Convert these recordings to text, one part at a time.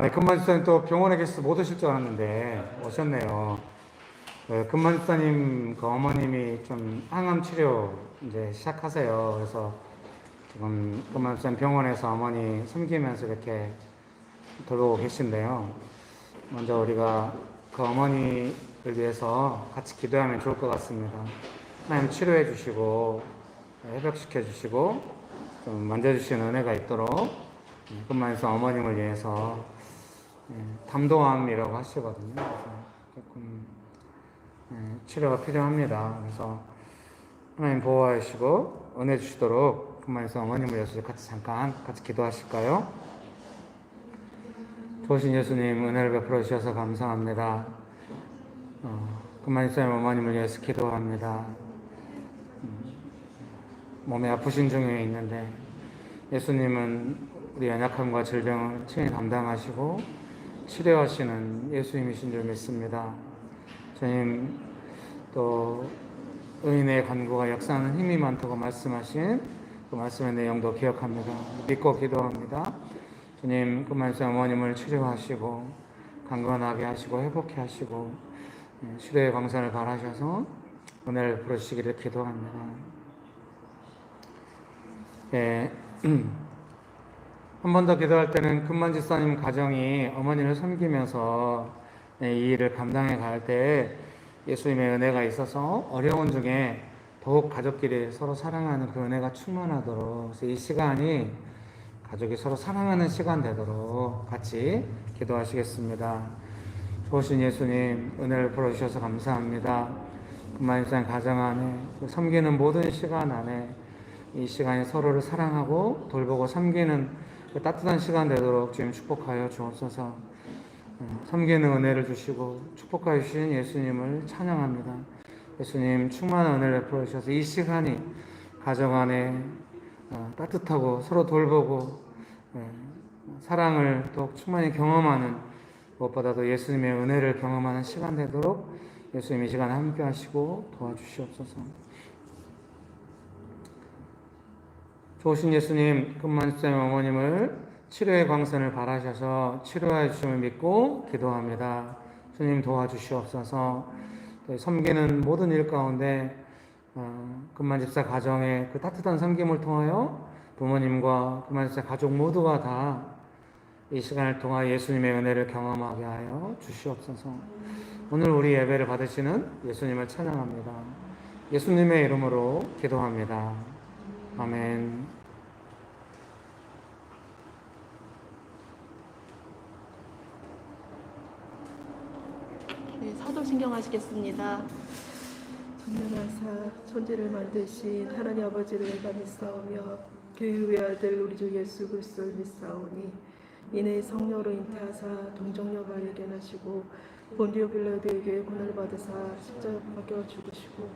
네, 금만 집사님 또 병원에 계셔서 못 오실 줄 알았는데 오셨네요. 네, 금만 집사님 그 어머님이 좀 항암 치료 이제 시작하세요. 그래서 지금 금만 집사님 병원에서 어머니 섬기면서 이렇게 돌보고 계신데요. 먼저 우리가 그 어머니를 위해서 같이 기도하면 좋을 것 같습니다. 하나님 치료해 주시고 회복시켜 주시고 좀 만져주시는 은혜가 있도록 금만 집사 어머님을 위해서 담도암이라고 하시거든요. 그래서 조금 치료가 필요합니다. 그래서 하나님 보호하시고 은혜 주시도록 금만에서 어머님을 위해서 잠깐 같이 기도하실까요? 좋으신 예수님 은혜를 베풀어 주셔서 감사합니다. 금만에서 어머님을 위해서 기도합니다. 몸에 아프신 중에 있는데 예수님은 우리 연약함과 질병을 친히 담당하시고 치료하시는 예수님이신 줄 믿습니다. 주님, 또 의인의 간구가 역사하는 힘이 많다고 말씀하신 그 말씀의 내용도 기억합니다. 믿고 기도합니다. 주님, 그 말씀 어머님을 치료하시고 강건하게 하시고 회복케 하시고 치료의 광선을 발하셔서 은혜를 부르시기를 기도합니다. 예. 한 번 더 기도할 때는 금만 집사님 가정이 어머니를 섬기면서 이 일을 감당해 갈 때 예수님의 은혜가 있어서 어려운 중에 더욱 가족끼리 서로 사랑하는 그 은혜가 충만하도록, 그래서 이 시간이 가족이 서로 사랑하는 시간 되도록 같이 기도하시겠습니다. 좋으신 예수님, 은혜를 풀어주셔서 감사합니다. 금만 집사님 가정 안에 섬기는 모든 시간 안에 이 시간에 서로를 사랑하고 돌보고 섬기는 그 따뜻한 시간 되도록 주님 축복하여 주옵소서. 섬기는 은혜를 주시고 축복하여 주신 예수님을 찬양합니다. 예수님 충만한 은혜를 베풀어 주셔서 이 시간이 가정 안에 따뜻하고 서로 돌보고 사랑을 더 충만히 경험하는, 무엇보다도 예수님의 은혜를 경험하는 시간 되도록 예수님 이 시간에 함께 하시고 도와주시옵소서. 좋으신 예수님, 금만 집사님 어머님을 치료의 광선을 바라셔서 치료해 주심을 믿고 기도합니다. 주님 도와주시옵소서. 섬기는 모든 일 가운데 금만 집사 가정의 그 따뜻한 섬김을 통하여 부모님과 금만 집사 가족 모두가 다 이 시간을 통하여 예수님의 은혜를 경험하게 하여 주시옵소서. 오늘 우리 예배를 받으시는 예수님을 찬양합니다. 예수님의 이름으로 기도합니다. 아멘. 네, 사도신경 하시겠습니다. 전능하사 천지를 만드신 하나님 아버지를 내가 믿사오며 그의 외아들 우리 주 예수 그리스도를 믿사오니 이내 성령으로 잉태하사 동정녀 발에게 나시고 본디오 빌라도에게 고난을 받으사 십자가 박혀 죽으시고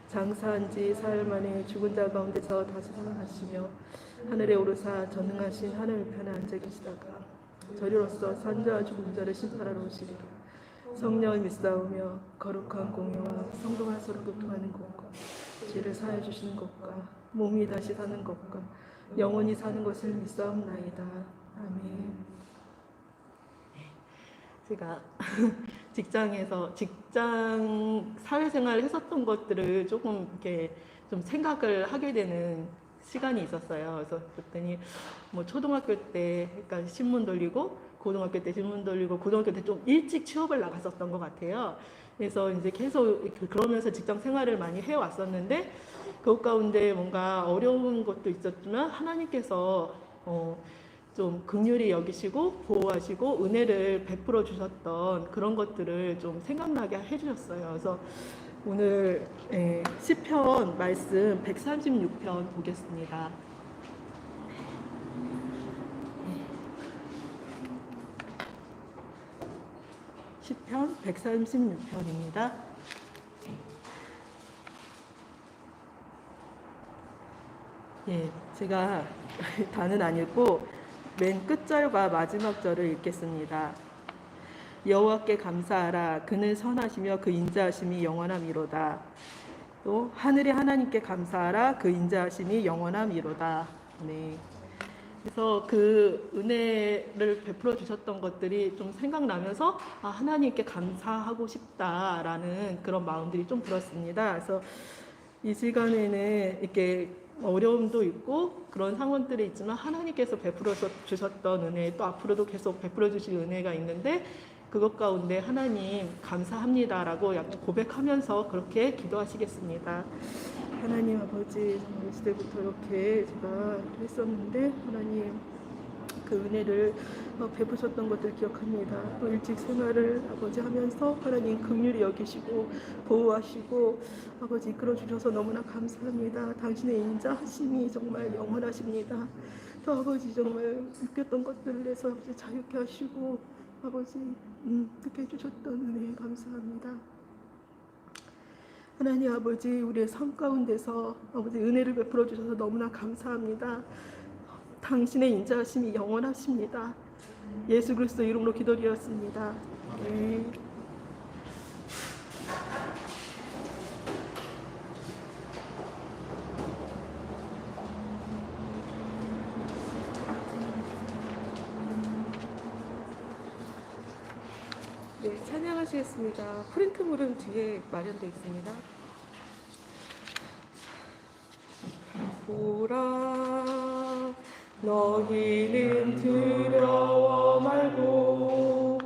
장사한 지 사흘 만에 죽은 자 가운데서 다시 살아나시며 하늘에 오르사 전능하신 하늘 우편에 앉아 계시다가 저리로서 산자와 죽은 자를 심판하러 오시리라. 성령을 믿사오며 거룩한 공예와 성도가 서로 교통하는 것과 죄를 사하여 주시는 것과 몸이 다시 사는 것과 영원히 사는 것을 믿사옵나이다. 아멘. 제가 직장 사회생활을 했었던 것들을 조금 이렇게 좀 생각을 하게 되는 시간이 있었어요. 그래서 그랬더니 뭐 초등학교 때 그러니까 신문 돌리고 고등학교 때 신문 돌리고 고등학교 때 좀 일찍 취업을 나갔었던 것 같아요. 그래서 이제 계속 그러면서 직장 생활을 많이 해왔었는데 그 가운데 뭔가 어려운 것도 있었지만 하나님께서 좀 긍휼히 여기시고 보호하시고 은혜를 베풀어 주셨던 그런 것들을 좀 생각나게 해주셨어요. 그래서 오늘 시편 말씀 136편 보겠습니다. 시편 136편입니다. 예, 제가 다는 안 읽고 맨 끝절과 마지막 절을 읽겠습니다. 여호와께 감사하라. 그는 선하시며 그 인자하심이 영원함이로다. 또 하늘의 하나님께 감사하라. 그 인자하심이 영원함이로다. 네. 그래서 그 은혜를 베풀어 주셨던 것들이 좀 생각나면서 하나님께 감사하고 싶다라는 그런 마음들이 좀 들었습니다. 그래서 이 시간에는 이렇게 어려움도 있고 그런 상황들이 있지만 하나님께서 베풀어 주셨던 은혜, 또 앞으로도 계속 베풀어 주실 은혜가 있는데 그것 가운데 하나님 감사합니다라고 약간 고백하면서 그렇게 기도하시겠습니다. 하나님 아버지, 정말 시대부터 이렇게 제가 했었는데 하나님 그 은혜를 베푸셨던 것들 기억합니다. 또 일찍 생활을 아버지 하면서 하나님 긍휼히 여기시고 보호하시고 아버지 이끌어 주셔서 너무나 감사합니다. 당신의 인자하심이 정말 영원하십니다. 또 아버지 정말 느꼈던 것들에서 아버지 자유케 하시고 아버지 듣게 해주셨던 은혜 감사합니다. 하나님 아버지 우리의 삶 가운데서 아버지 은혜를 베풀어 주셔서 너무나 감사합니다. 당신의 인자하심이 영원하십니다. 예수 그리스도 이름으로 기도드렸습니다. 네. 네, 찬양하시겠습니다. 프린트물은 뒤에 마련되어 있습니다. 보라 너희는 두려워 말고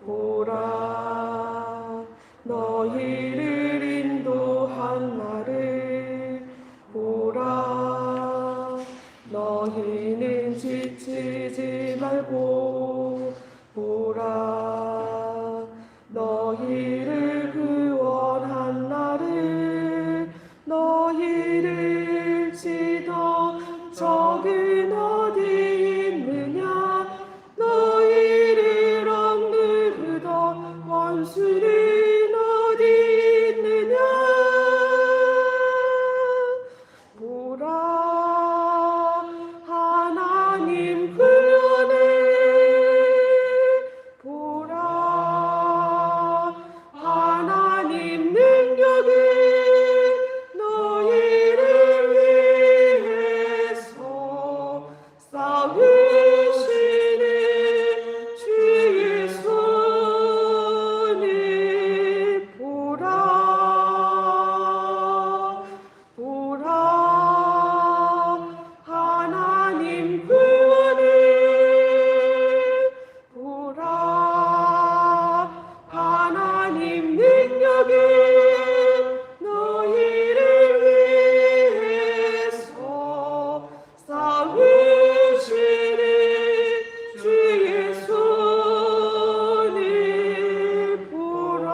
보라 너희를 인도한 나를 보라 너희는 지치지 말고 보라 너희를 구원한 나를 너희를 치던 적은 어디 있느냐 너희를 억누르던 원수는 어디 있느냐 보라 하나님 구원을 보라 하나님 능력을 너희를 위해서 싸우시는 주의 손을 보라 보라 하나님 구원을 보라 하나님 능력을 너희를 위해서 싸우시는 주의 손을 보라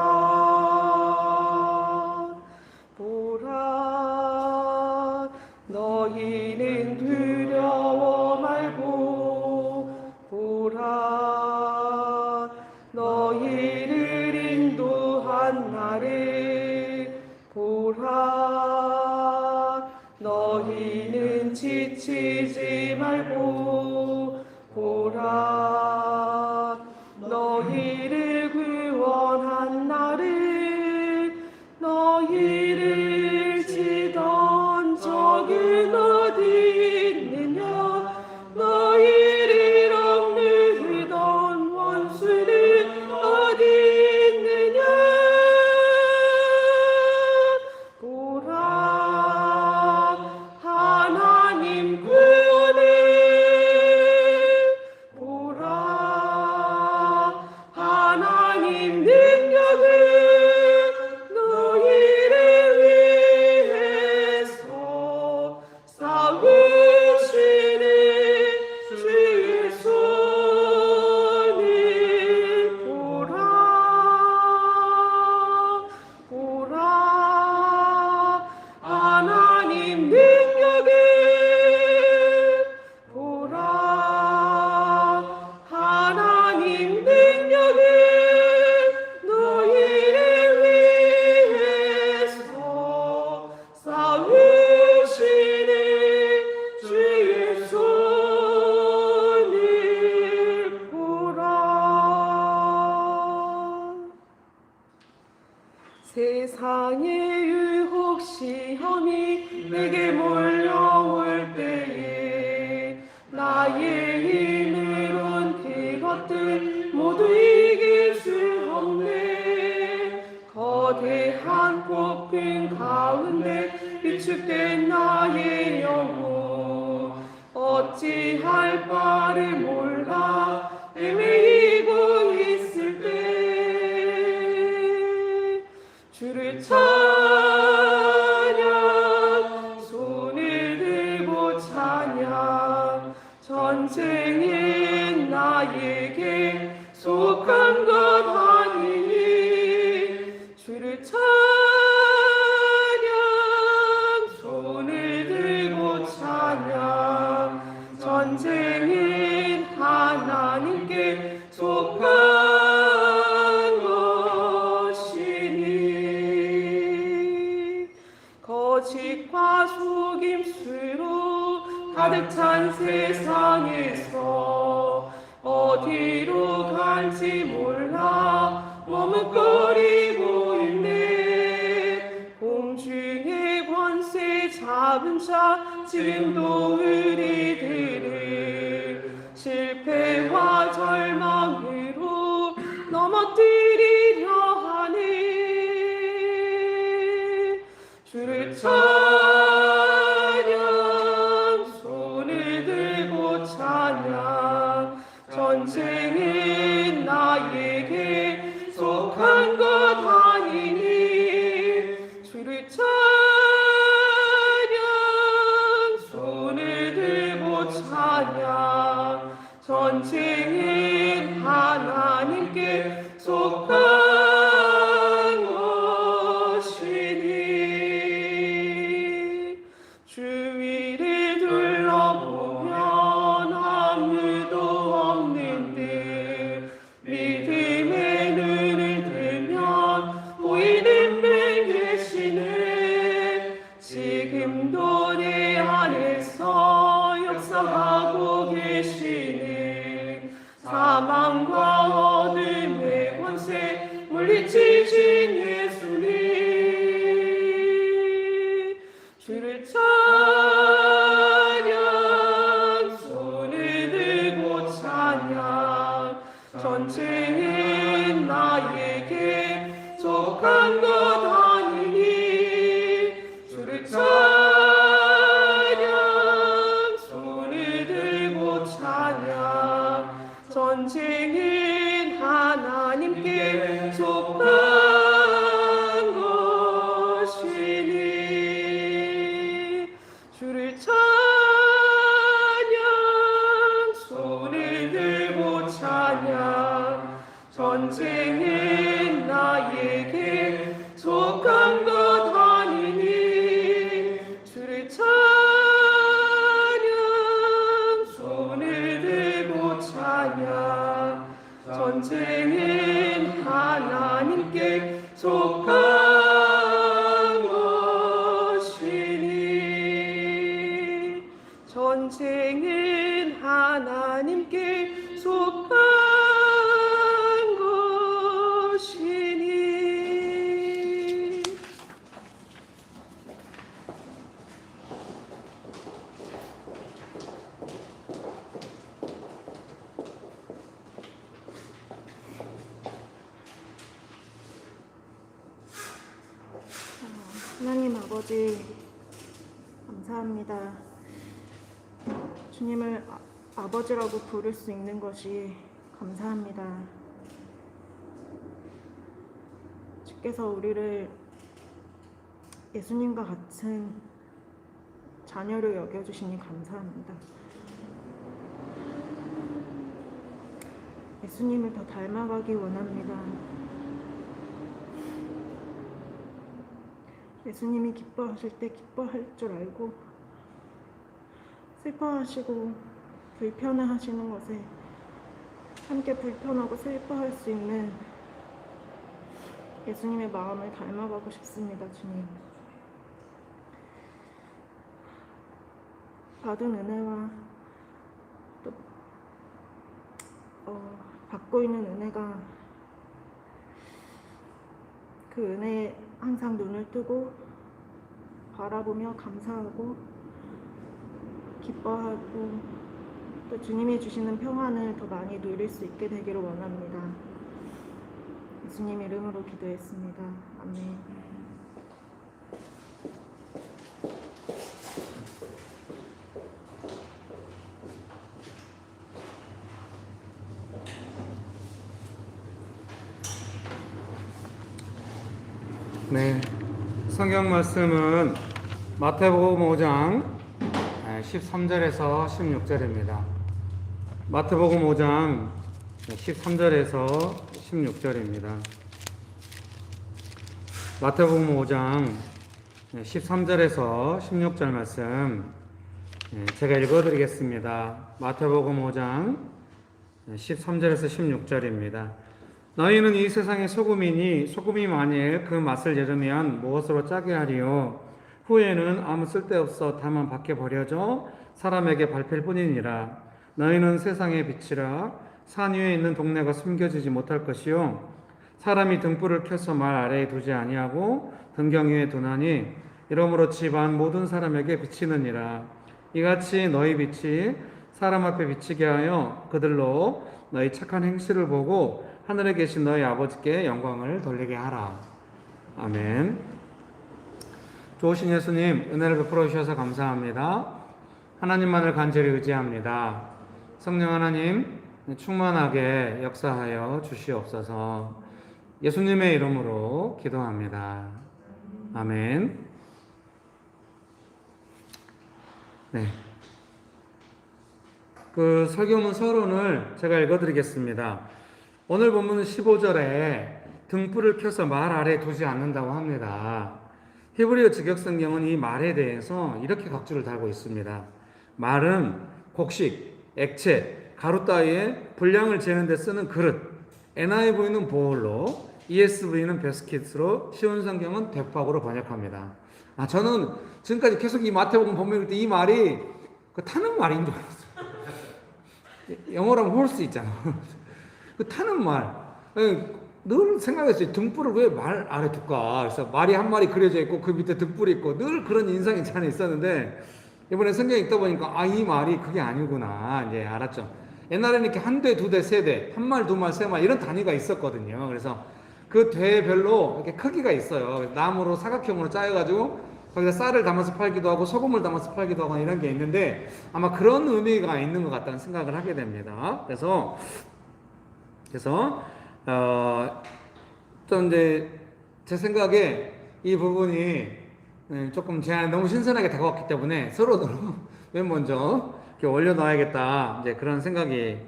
보라 너희는 두려워 말고 보라 너희를 인도한 나를 보라 너희는 지치지 말고 보라 너희를 구원한 나를 너희를 치던 적은 어디 있느냐 너희를 억누르던 원수는 어디 있느냐 보라 하나님 구원을 보라 하나님 능력을 너희를 위해서 싸우시는 주의 손을 보라 보라 하나님 능력을 보라 하나님 능력을 너희를 위해서 싸우시는 주의 손을 보라 세상의 유혹 시험이 내게 몰려올 때에 나 나의 힘으론 그것들 모두 이길 수 없네. 거대한 폭풍 가운데 위축된 나의 영혼 어찌할 바를 몰라 헤매이고 있을 때 주를 찬양 손을 들고 찬양 전쟁은 나에게 속한 것 아니니 주를 찬양 손을 들고 찬양 전쟁은 하나님께 속한 것이니 거짓과 속임수로 가득 찬 세상에서 어디로 갈지 몰라 머뭇거리고 있네. 공중의 권세 잡은 자 지금도 우리들을 실패와 절망으로 넘어뜨리려 하네. 주를 찬양 손을 들고 찬양 전쟁은 나에게 속한 것 아니니 주를 찬양 손을 들고 찬양 전쟁은 하나님께 속한 것이니 주위를 둘러보면 아무도 없는 듯 믿음의 눈을 들면 보이는 분 계시네. 지금도 내 안에서 역사하고 계시네. 사망과 어둠의 권세 물리치신 예수님 주를 찬양 손을 들고 찬양 전쟁은 나에게 속한 것 아니니 주를 찬양 손을 들고 찬양 전쟁은 하나님께 속한 것이니 주를 찬양 손을 들고 찬양 전쟁은 나에게 속한 것 아니니 주를 찬양 손을 들고 찬양 전쟁은 하나님께 속한 것이니 전쟁은 하나님께 속한 것이니 하나님 아버지 감사합니다. 주님을 아버지라고 부를 수 있는 것이 감사합니다. 주께서 우리를 예수님과 같은 자녀로 여겨주시니 감사합니다. 예수님을 더 닮아가기 원합니다. 예수님이 기뻐하실 때 기뻐할 줄 알고 슬퍼하시고 불편해하시는 것에 함께 불편하고 슬퍼할 수 있는 예수님의 마음을 닮아가고 싶습니다. 주님, 받은 은혜와 또 받고 있는 은혜가 그 은혜에 항상 눈을 뜨고 바라보며 감사하고 기뻐하고 또 주님이 주시는 평안을 더 많이 누릴 수 있게 되기를 원합니다. 예수님 이름으로 기도했습니다. 아멘. 네, 성경 말씀은 마태복음 5장 13절에서 16절입니다. 마태복음 5장 13절에서 16절입니다. 마태복음 5장 13절에서 16절 말씀 제가 읽어드리겠습니다. 마태복음 5장 13절에서 16절입니다. 너희는 이 세상의 소금이니 소금이 만일 그 맛을 잃으면 무엇으로 짜게 하리요? 후에는 아무 쓸데없어 다만 밖에 버려져 사람에게 밟힐 뿐이니라. 너희는 세상의 빛이라. 산 위에 있는 동네가 숨겨지지 못할 것이요 사람이 등불을 켜서 말 아래에 두지 아니하고 등경 위에 두나니 이러므로 집안 모든 사람에게 비치느니라. 이같이 너희 빛이 사람 앞에 비치게 하여 그들로 너희 착한 행실을 보고 하늘에 계신 너희 아버지께 영광을 돌리게 하라. 아멘. 좋으신 예수님, 은혜를 베풀어 주셔서 감사합니다. 하나님만을 간절히 의지합니다. 성령 하나님, 충만하게 역사하여 주시옵소서. 예수님의 이름으로 기도합니다. 아멘. 네. 그 설교문 서론을 제가 읽어드리겠습니다. 오늘 본문은 15절에 등불을 켜서 말 아래 두지 않는다고 합니다. 히브리어 직역성경은 이 말에 대해서 이렇게 각주를 달고 있습니다. 말은 곡식, 액체, 가루 따위에 분량을 재는 데 쓰는 그릇, NIV는 보울로, ESV는 베스킷으로, 쉬운 성경은 대팍으로 번역합니다. 저는 지금까지 계속 이 마태복음 본문 읽을 때 이 말이 그 타는 말인 줄 알았어요. 영어로 하면 홀스 있잖아. 그 타는 말. 늘 생각했어요. 등불을 왜 말 아래 둘까? 그래서 말이 한 마리 그려져 있고 그 밑에 등불이 있고 늘 그런 인상이 저는 있었는데 이번에 성경 읽다 보니까 이 말이 그게 아니구나 이제 알았죠. 옛날에는 이렇게 한 대, 두 대, 세 대, 한 말, 두 말, 세 말 이런 단위가 있었거든요. 그래서 그 대별로 이렇게 크기가 있어요. 나무로 사각형으로 짜여가지고 거기다 쌀을 담아서 팔기도 하고 소금을 담아서 팔기도 하고 이런 게 있는데 아마 그런 의미가 있는 것 같다는 생각을 하게 됩니다. 그래서 또 이제 제 생각에 이 부분이 조금 제 안에 너무 신선하게 다가왔기 때문에 서로도 맨 먼저 이렇게 올려놔야겠다 이제 그런 생각이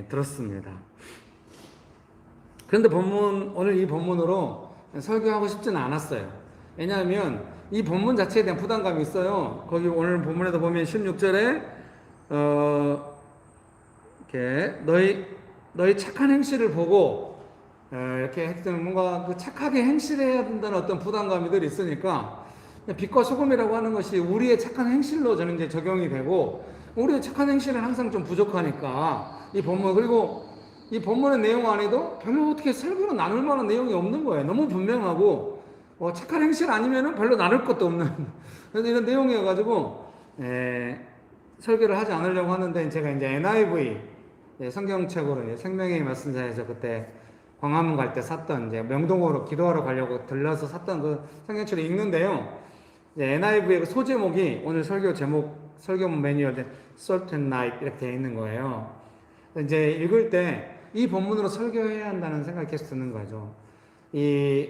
들었습니다. 그런데 오늘 이 본문으로 설교하고 싶지는 않았어요. 왜냐하면 이 본문 자체에 대한 부담감이 있어요. 거기 오늘 본문에도 보면 16절에 이렇게 너희 착한 행실을 보고 이렇게 했더니 뭔가 그 착하게 행실해야 된다는 어떤 부담감이 늘 있으니까 빛과 소금이라고 하는 것이 우리의 착한 행실로 저는 이제 적용이 되고 우리의 착한 행실은 항상 좀 부족하니까 이 본문 그리고 이 본문의 내용 안에도 별로 어떻게 설교로 나눌 만한 내용이 없는 거예요. 너무 분명하고 착한 행실 아니면은 별로 나눌 것도 없는 이런 내용이어가지고 설교를 하지 않으려고 하는데 제가 이제 NIV 성경책으로 생명의 말씀사에서 그때 광화문 갈 때 샀던 이제 명동으로 기도하러 가려고 들러서 샀던 그 성경책을 읽는데요. NIV의 그 소제목이 오늘 설교 매뉴얼에 Salt and Light 이렇게 되어 있는 거예요. 이제 읽을 때 이 본문으로 설교해야 한다는 생각이 계속 드는 거죠. 이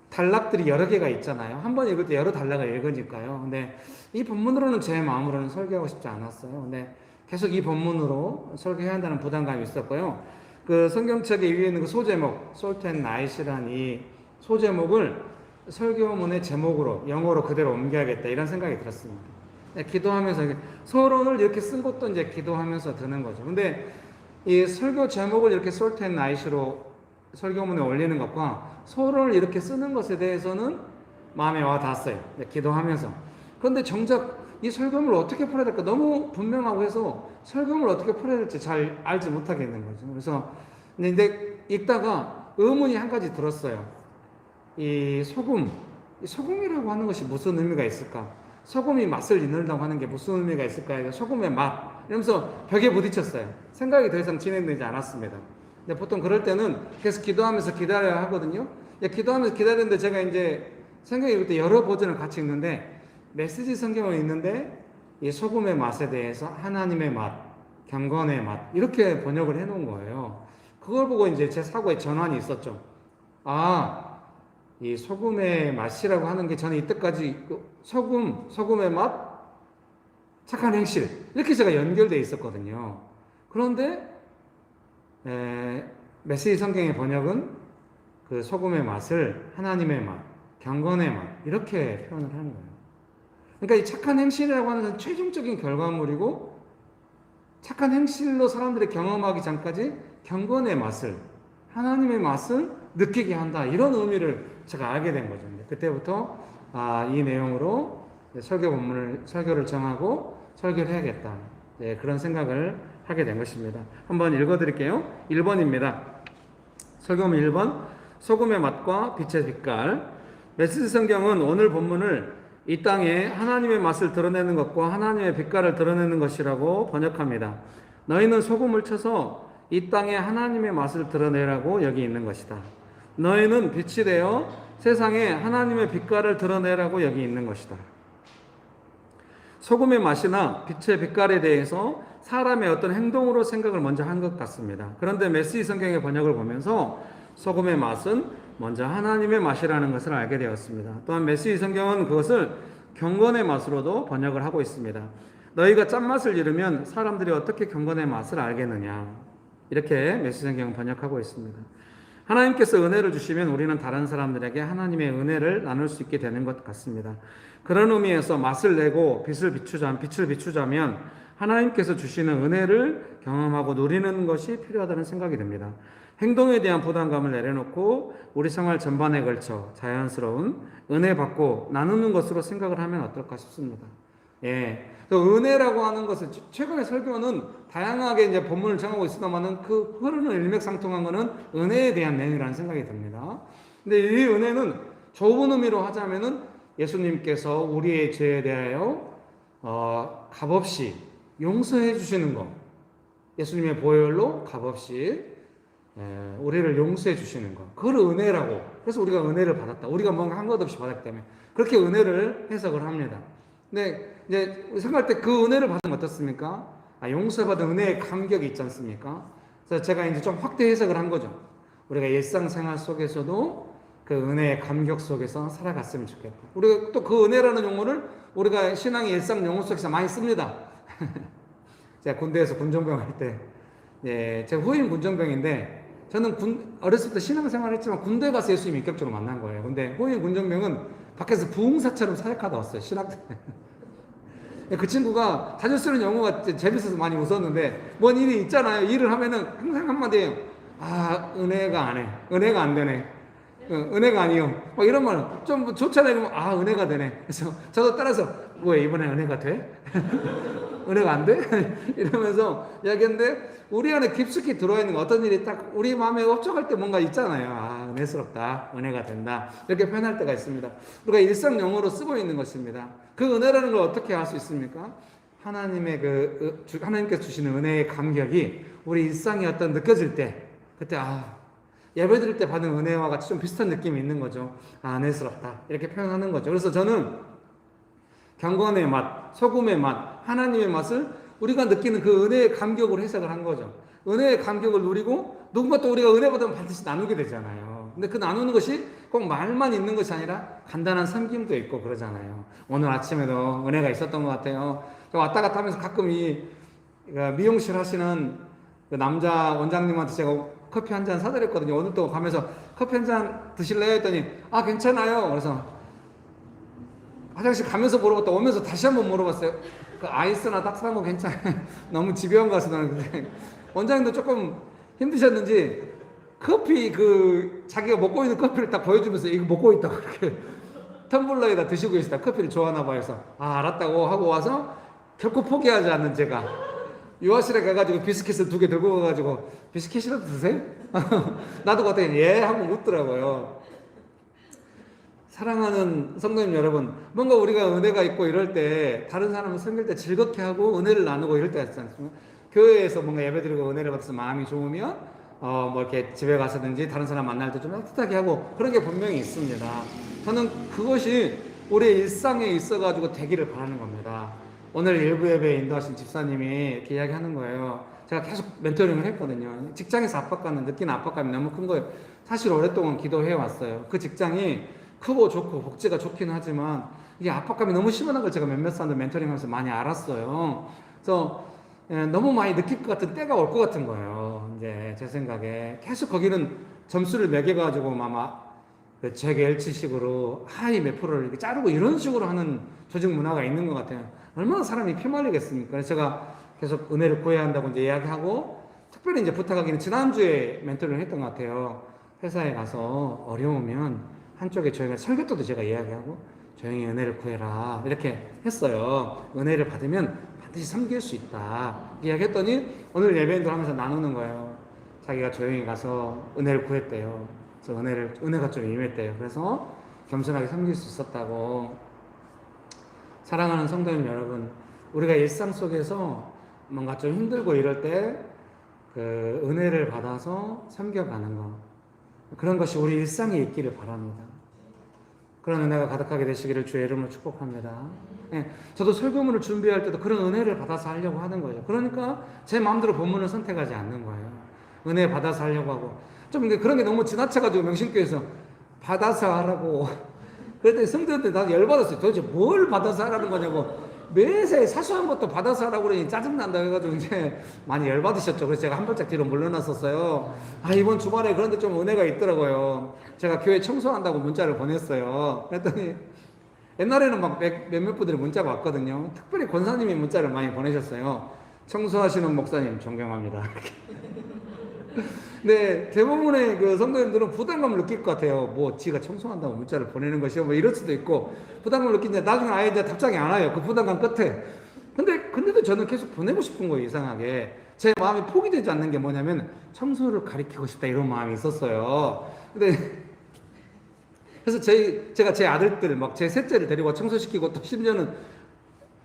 단락들이 여러 개가 있잖아요. 한 번 읽을 때 여러 단락을 읽으니까요. 근데 이 본문으로는 제 마음으로는 설교하고 싶지 않았어요. 근데 계속 이 본문으로 설교해야 한다는 부담감이 있었고요. 그 성경책에 위에 있는 그 소제목, Salt and Light이라는 이 소제목을 설교문의 제목으로 영어로 그대로 옮겨야겠다 이런 생각이 들었습니다. 기도하면서 서론을 이렇게 쓴 것도 이제 기도하면서 드는 거죠. 근데 이 설교 제목을 이렇게 Salt and Light으로 설교문에 올리는 것과 서론을 이렇게 쓰는 것에 대해서는 마음에 와 닿았어요. 기도하면서. 그런데 정작 이 설교문을 어떻게 풀어야 될까 너무 분명하고 해서 설교문을 어떻게 풀어야 될지 잘 알지 못하겠는 거죠. 그래서 근데 읽다가 의문이 한 가지 들었어요. 이 소금이라고 하는 것이 무슨 의미가 있을까? 소금이 맛을 잃는다고 하는 게 무슨 의미가 있을까요? 소금의 맛 이러면서 벽에 부딪혔어요. 생각이 더 이상 진행되지 않았습니다. 근데 보통 그럴 때는 계속 기도하면서 기다려야 하거든요. 기도하면서 기다리는데 제가 이제 성경에 읽을 때 여러 버전을 같이 읽는데 메시지 성경을 읽는데 이 소금의 맛에 대해서 하나님의 맛, 경건의 맛 이렇게 번역을 해놓은 거예요. 그걸 보고 이제 제 사고에 전환이 있었죠. 이 소금의 맛이라고 하는 게 저는 이때까지 소금의 맛, 착한 행실 이렇게 제가 연결되어 있었거든요. 그런데 메시지 성경의 번역은 그 소금의 맛을 하나님의 맛, 경건의 맛 이렇게 표현을 하는 거예요. 그러니까 이 착한 행실이라고 하는 것은 최종적인 결과물이고 착한 행실로 사람들이 경험하기 전까지 경건의 맛을 하나님의 맛을 느끼게 한다 이런 의미를 제가 알게 된 거죠. 그때부터 이 내용으로 설교를 정하고 설교를 해야겠다 그런 생각을 하게 된 것입니다. 한번 읽어드릴게요. 1번입니다. 설교문 1번 소금의 맛과 빛의 빛깔. 메시지 성경은 오늘 본문을 이 땅에 하나님의 맛을 드러내는 것과 하나님의 빛깔을 드러내는 것이라고 번역합니다. 너희는 소금을 쳐서 이 땅에 하나님의 맛을 드러내라고 여기 있는 것이다. 너희는 빛이 되어 세상에 하나님의 빛깔을 드러내라고 여기 있는 것이다. 소금의 맛이나 빛의 빛깔에 대해서 사람의 어떤 행동으로 생각을 먼저 한 것 같습니다. 그런데 메시지 성경의 번역을 보면서 소금의 맛은 먼저 하나님의 맛이라는 것을 알게 되었습니다. 또한 메시지 성경은 그것을 경건의 맛으로도 번역을 하고 있습니다. 너희가 짠맛을 잃으면 사람들이 어떻게 경건의 맛을 알겠느냐 이렇게 메시지 성경은 번역하고 있습니다. 하나님께서 은혜를 주시면 우리는 다른 사람들에게 하나님의 은혜를 나눌 수 있게 되는 것 같습니다. 그런 의미에서 맛을 내고 빛을 비추자면 하나님께서 주시는 은혜를 경험하고 누리는 것이 필요하다는 생각이 듭니다. 행동에 대한 부담감을 내려놓고 우리 생활 전반에 걸쳐 자연스러운 은혜 받고 나누는 것으로 생각을 하면 어떨까 싶습니다. 은혜라고 하는 것은 최근에 설교는 다양하게 이제 본문을 정하고 있습니다만은 그 흐르는 일맥상통한 것은 은혜에 대한 내용이라는 생각이 듭니다. 근데 이 은혜는 좁은 의미로 하자면은 예수님께서 우리의 죄에 대하여 값없이 용서해 주시는 것, 예수님의 보혈로 값없이 우리를 용서해 주시는 것, 그걸 은혜라고. 그래서 우리가 은혜를 받았다. 우리가 뭔가 한 것 없이 받았기 때문에 그렇게 은혜를 해석을 합니다. 근데 이제 생각할 때 그 은혜를 받으면 어떻습니까? 용서받은 은혜의 감격이 있지 않습니까? 그래서 제가 이제 좀 확대 해석을 한 거죠. 우리가 일상생활 속에서도 그 은혜의 감격 속에서 살아갔으면 좋겠다. 우리가 또 그 은혜라는 용어를 우리가 신앙의 일상 용어 속에서 많이 씁니다. 제가 군대에서 군정병 할 때, 제가 후임 군정병인데, 저는 어렸을 때 신앙생활 했지만 군대 가서 예수님 인격적으로 만난 거예요. 근데 후임 군정병은 밖에서 부흥사처럼 사역하다 왔어요. 신학 때. 그 친구가 자주 쓰는 용어가 재밌어서 많이 웃었는데, 뭔 일이 있잖아요. 일을 하면은 항상 한마디예요. 은혜가 안 해. 은혜가 안 되네. 은혜가 아니요. 막 이런 말 좀 좋잖아요. 그러면 은혜가 되네. 그래서 저도 따라서 왜 이번에 은혜가 돼? 은혜가 안 돼? 이러면서 이야기했는데 우리 안에 깊숙이 들어와 있는 거 어떤 일이 딱 우리 마음에 업적할 때 뭔가 있잖아요. 은혜스럽다. 은혜가 된다. 이렇게 표현할 때가 있습니다. 우리가 일상 용어로 쓰고 있는 것입니다. 그 은혜라는 걸 어떻게 알 수 있습니까? 하나님께서 주시는 은혜의 감격이 우리 일상에 어떤 느껴질 때 그때 예배 드릴 때 받은 은혜와 같이 좀 비슷한 느낌이 있는 거죠. 은혜스럽다. 이렇게 표현하는 거죠. 그래서 저는 경건의 맛, 소금의 맛, 하나님의 맛을 우리가 느끼는 그 은혜의 감격으로 해석을 한 거죠. 은혜의 감격을 누리고 누군가 또 우리가 은혜 받으면 반드시 나누게 되잖아요. 근데 그 나누는 것이 꼭 말만 있는 것이 아니라 간단한 섬김도 있고 그러잖아요. 오늘 아침에도 은혜가 있었던 것 같아요. 왔다 갔다 하면서 가끔 미용실 하시는 그 남자 원장님한테 제가 커피 한 잔 사드렸거든요. 오늘 또 가면서 커피 한 잔 드실래요? 했더니 괜찮아요. 그래서 화장실 가면서 물어봤다 오면서 다시 한번 물어봤어요. 그 아이스나 따뜻한 거 괜찮아요? 너무 집요한 거 같아서 나는. 원장님도 조금 힘드셨는지 커피 자기가 먹고 있는 커피를 딱 보여주면서 이거 먹고 있다고 그렇게 텀블러에다 드시고 계시다. 커피를 좋아하나 봐요. 그래서 알았다고 하고 와서 결코 포기하지 않는 제가 유아실에 가가지고 비스킷을 2개 들고 가가지고 비스킷이라도 드세요? 나도 그때 예 하고 웃더라고요. 사랑하는 성도님 여러분, 뭔가 우리가 은혜가 있고 이럴 때 다른 사람을 섬길 때 즐겁게 하고 은혜를 나누고 이럴 때가 있지 않습니까? 교회에서 뭔가 예배드리고 은혜를 받아서 마음이 좋으면 뭐 이렇게 집에 가서든지 다른 사람 만날 때 좀 따뜻하게 하고 그런 게 분명히 있습니다. 저는 그것이 우리의 일상에 있어가지고 되기를 바라는 겁니다. 오늘 일부 예배에 인도하신 집사님이 이렇게 이야기하는 거예요. 제가 계속 멘토링을 했거든요. 직장에서 압박감을 느끼는 압박감이 너무 큰 거예요. 사실 오랫동안 기도해 왔어요. 그 직장이 크고 좋고 복지가 좋긴 하지만 이게 압박감이 너무 심한 걸 제가 몇몇 사람들 멘토링하면서 많이 알았어요. 그래서 너무 많이 느낄 것 같은 때가 올 것 같은 거예요. 이제 제 생각에 계속 거기는 점수를 매겨가지고 아마 제게 일치식으로 하이 몇 프로를 이렇게 자르고 이런 식으로 하는 조직 문화가 있는 것 같아요. 얼마나 사람이 피말리겠습니까? 그래서 제가 계속 은혜를 구해야 한다고 이제 이야기하고 특별히 이제 부탁하기는 지난주에 멘토링을 했던 것 같아요. 회사에 가서 어려우면 한쪽에 저희가 설교도 제가 이야기하고 조용히 은혜를 구해라 이렇게 했어요. 은혜를 받으면 반드시 섬길 수 있다 이야기했더니 오늘 예배인들 하면서 나누는 거예요. 자기가 조용히 가서 은혜를 구했대요. 그래서 은혜가 좀 임했대요. 그래서 겸손하게 섬길 수 있었다고. 사랑하는 성도님 여러분, 우리가 일상 속에서 뭔가 좀 힘들고 이럴 때 그 은혜를 받아서 섬겨가는 것, 그런 것이 우리 일상에 있기를 바랍니다. 그런 은혜가 가득하게 되시기를 주의 이름으로 축복합니다. 네, 저도 설교문을 준비할 때도 그런 은혜를 받아서 하려고 하는 거예요. 그러니까 제 마음대로 본문을 선택하지 않는 거예요. 은혜 받아서 하려고 하고. 좀 그런 게 너무 지나쳐가지고 명신교에서 받아서 하라고. 그랬더니 성도들한테 나 열받았어요. 도대체 뭘 받아서 하라는 거냐고. 매세 사소한 것도 받아서 하라고 그러니 짜증난다 해가지고 이제 많이 열받으셨죠. 그래서 제가 한 발짝 뒤로 물러났었어요. 이번 주말에 그런데 좀 은혜가 있더라고요. 제가 교회 청소한다고 문자를 보냈어요. 그랬더니 옛날에는 막 몇몇 분들이 문자가 왔거든요. 특별히 권사님이 문자를 많이 보내셨어요. 청소하시는 목사님 존경합니다. 네, 대부분의 그 성도님들은 부담감을 느낄 것 같아요. 뭐, 지가 청소한다고 문자를 보내는 것이요. 뭐, 이럴 수도 있고, 부담감을 느끼는데, 나중에 아예 이제 답장이 안 와요. 그 부담감 끝에. 근데도 저는 계속 보내고 싶은 거예요, 이상하게. 제 마음이 포기되지 않는 게 뭐냐면, 청소를 가리키고 싶다, 이런 마음이 있었어요. 그래서 제가 제 아들들, 막 제 셋째를 데리고 청소시키고, 또 심지어는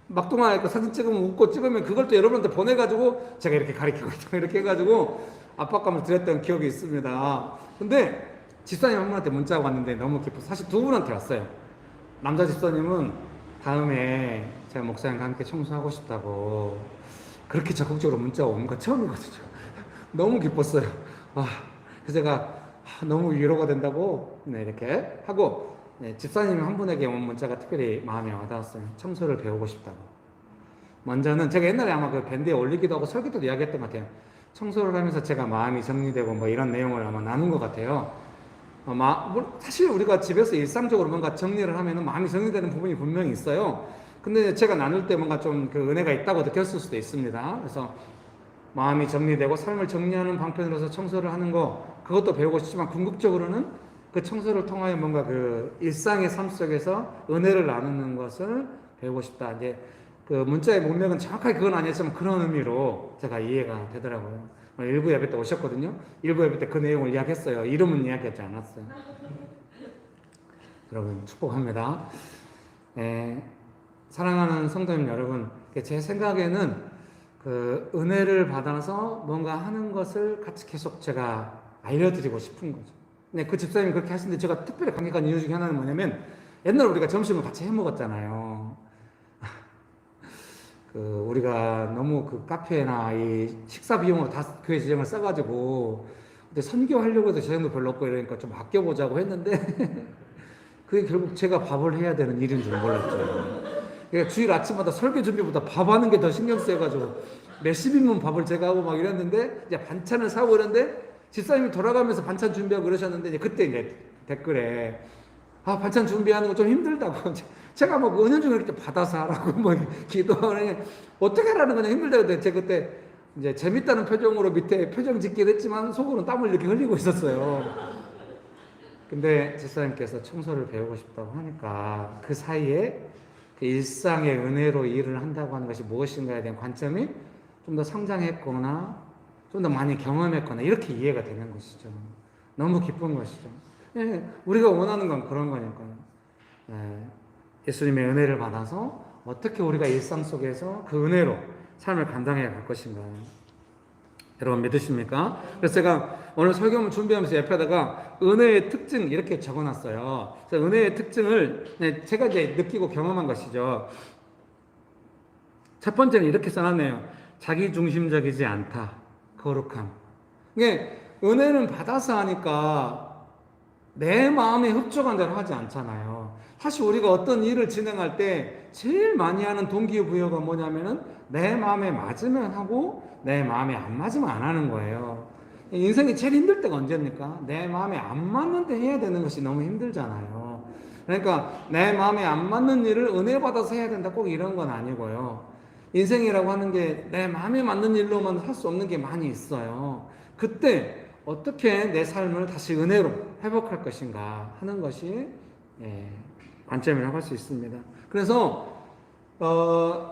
막동하니까 사진 찍으면 웃고 찍으면 그걸 또 여러분한테 보내가지고, 제가 이렇게 가리키고 있다, 이렇게 해가지고, 압박감을 드렸던 기억이 있습니다. 근데 집사님 한 분한테 문자가 왔는데 너무 기뻐. 사실 두 분한테 왔어요. 남자 집사님은 다음에 제가 목사님과 함께 청소하고 싶다고 그렇게 적극적으로 문자가 온 거 처음이거든요. 너무 기뻤어요. 그래서 제가 너무 위로가 된다고 이렇게 하고 집사님 한 분에게 온 문자가 특별히 마음에 와닿았어요. 청소를 배우고 싶다고. 먼저는 제가 옛날에 아마 그 밴드에 올리기도 하고 설교도 이야기했던 것 같아요. 청소를 하면서 제가 마음이 정리되고 뭐 이런 내용을 아마 나눈 것 같아요. 사실 우리가 집에서 일상적으로 뭔가 정리를 하면 마음이 정리되는 부분이 분명히 있어요. 근데 제가 나눌 때 뭔가 좀 그 은혜가 있다고 느꼈을 수도 있습니다. 그래서 마음이 정리되고 삶을 정리하는 방편으로서 청소를 하는 거, 그것도 배우고 싶지만 궁극적으로는 그 청소를 통하여 뭔가 그 일상의 삶 속에서 은혜를 나누는 것을 배우고 싶다. 이제 그 문자의 문맥은 정확하게 그건 아니었지만 그런 의미로 제가 이해가 되더라고요. 일부 예배 때 오셨거든요. 일부 예배 때 그 내용을 이야기했어요. 이름은 이야기하지 않았어요. 여러분 축복합니다. 사랑하는 성도님 여러분, 제 생각에는 그 은혜를 받아서 뭔가 하는 것을 같이 계속 제가 알려드리고 싶은 거죠. 그 집사님이 그렇게 하시는데 제가 특별히 감격한 이유 중에 하나는 뭐냐면 옛날에 우리가 점심을 같이 해 먹었잖아요. 우리가 너무 그 카페나 이 식사 비용으로 다 교회 재정을 써가지고 근데 선교하려고 해도 재정도 별로 없고 이러니까 좀 아껴보자고 했는데 그게 결국 제가 밥을 해야 되는 일인 줄 몰랐죠. 그러니까 주일 아침마다 설교 준비보다 밥 하는 게 더 신경 쓰여가지고 몇십 인분 밥을 제가 하고 막 이랬는데 이제 반찬을 사고 이랬는데 집사님이 돌아가면서 반찬 준비하고 그러셨는데 이제 그때 이제 댓글에 반찬 준비하는 거 좀 힘들다고 제가 뭐 은연중에 이렇게 받아서 하라고 뭐 기도하는 어떻게 하라는 거냐 힘들다고 제가 그때 이제 재밌다는 표정으로 밑에 표정 짓긴 했지만 속으로는 땀을 이렇게 흘리고 있었어요. 근데 집사님께서 청소를 배우고 싶다고 하니까 그 사이에 그 일상의 은혜로 일을 한다고 하는 것이 무엇인가에 대한 관점이 좀 더 성장했거나 좀 더 많이 경험했거나 이렇게 이해가 되는 것이죠. 너무 기쁜 것이죠. 우리가 원하는 건 그런 거니까요. 예수님의 은혜를 받아서 어떻게 우리가 일상 속에서 그 은혜로 삶을 감당해 갈 것인가. 여러분 믿으십니까? 그래서 제가 오늘 설교문 준비하면서 옆에다가 은혜의 특징 이렇게 적어놨어요. 그래서 은혜의 특징을 제가 이제 느끼고 경험한 것이죠. 첫 번째는 이렇게 써놨네요. 자기중심적이지 않다. 거룩함. 이게 은혜는 받아서 하니까 내 마음에 흡족한 대로 하지 않잖아요. 사실 우리가 어떤 일을 진행할 때 제일 많이 하는 동기부여가 뭐냐면은 내 마음에 맞으면 하고 내 마음에 안 맞으면 안 하는 거예요. 인생이 제일 힘들 때가 언제입니까? 내 마음에 안 맞는데 해야 되는 것이 너무 힘들잖아요. 그러니까 내 마음에 안 맞는 일을 은혜 받아서 해야 된다 꼭 이런 건 아니고요. 인생이라고 하는 게 내 마음에 맞는 일로만 할 수 없는 게 많이 있어요. 그때 어떻게 내 삶을 다시 은혜로 회복할 것인가 하는 것이 관점이라고 할 수 있습니다. 그래서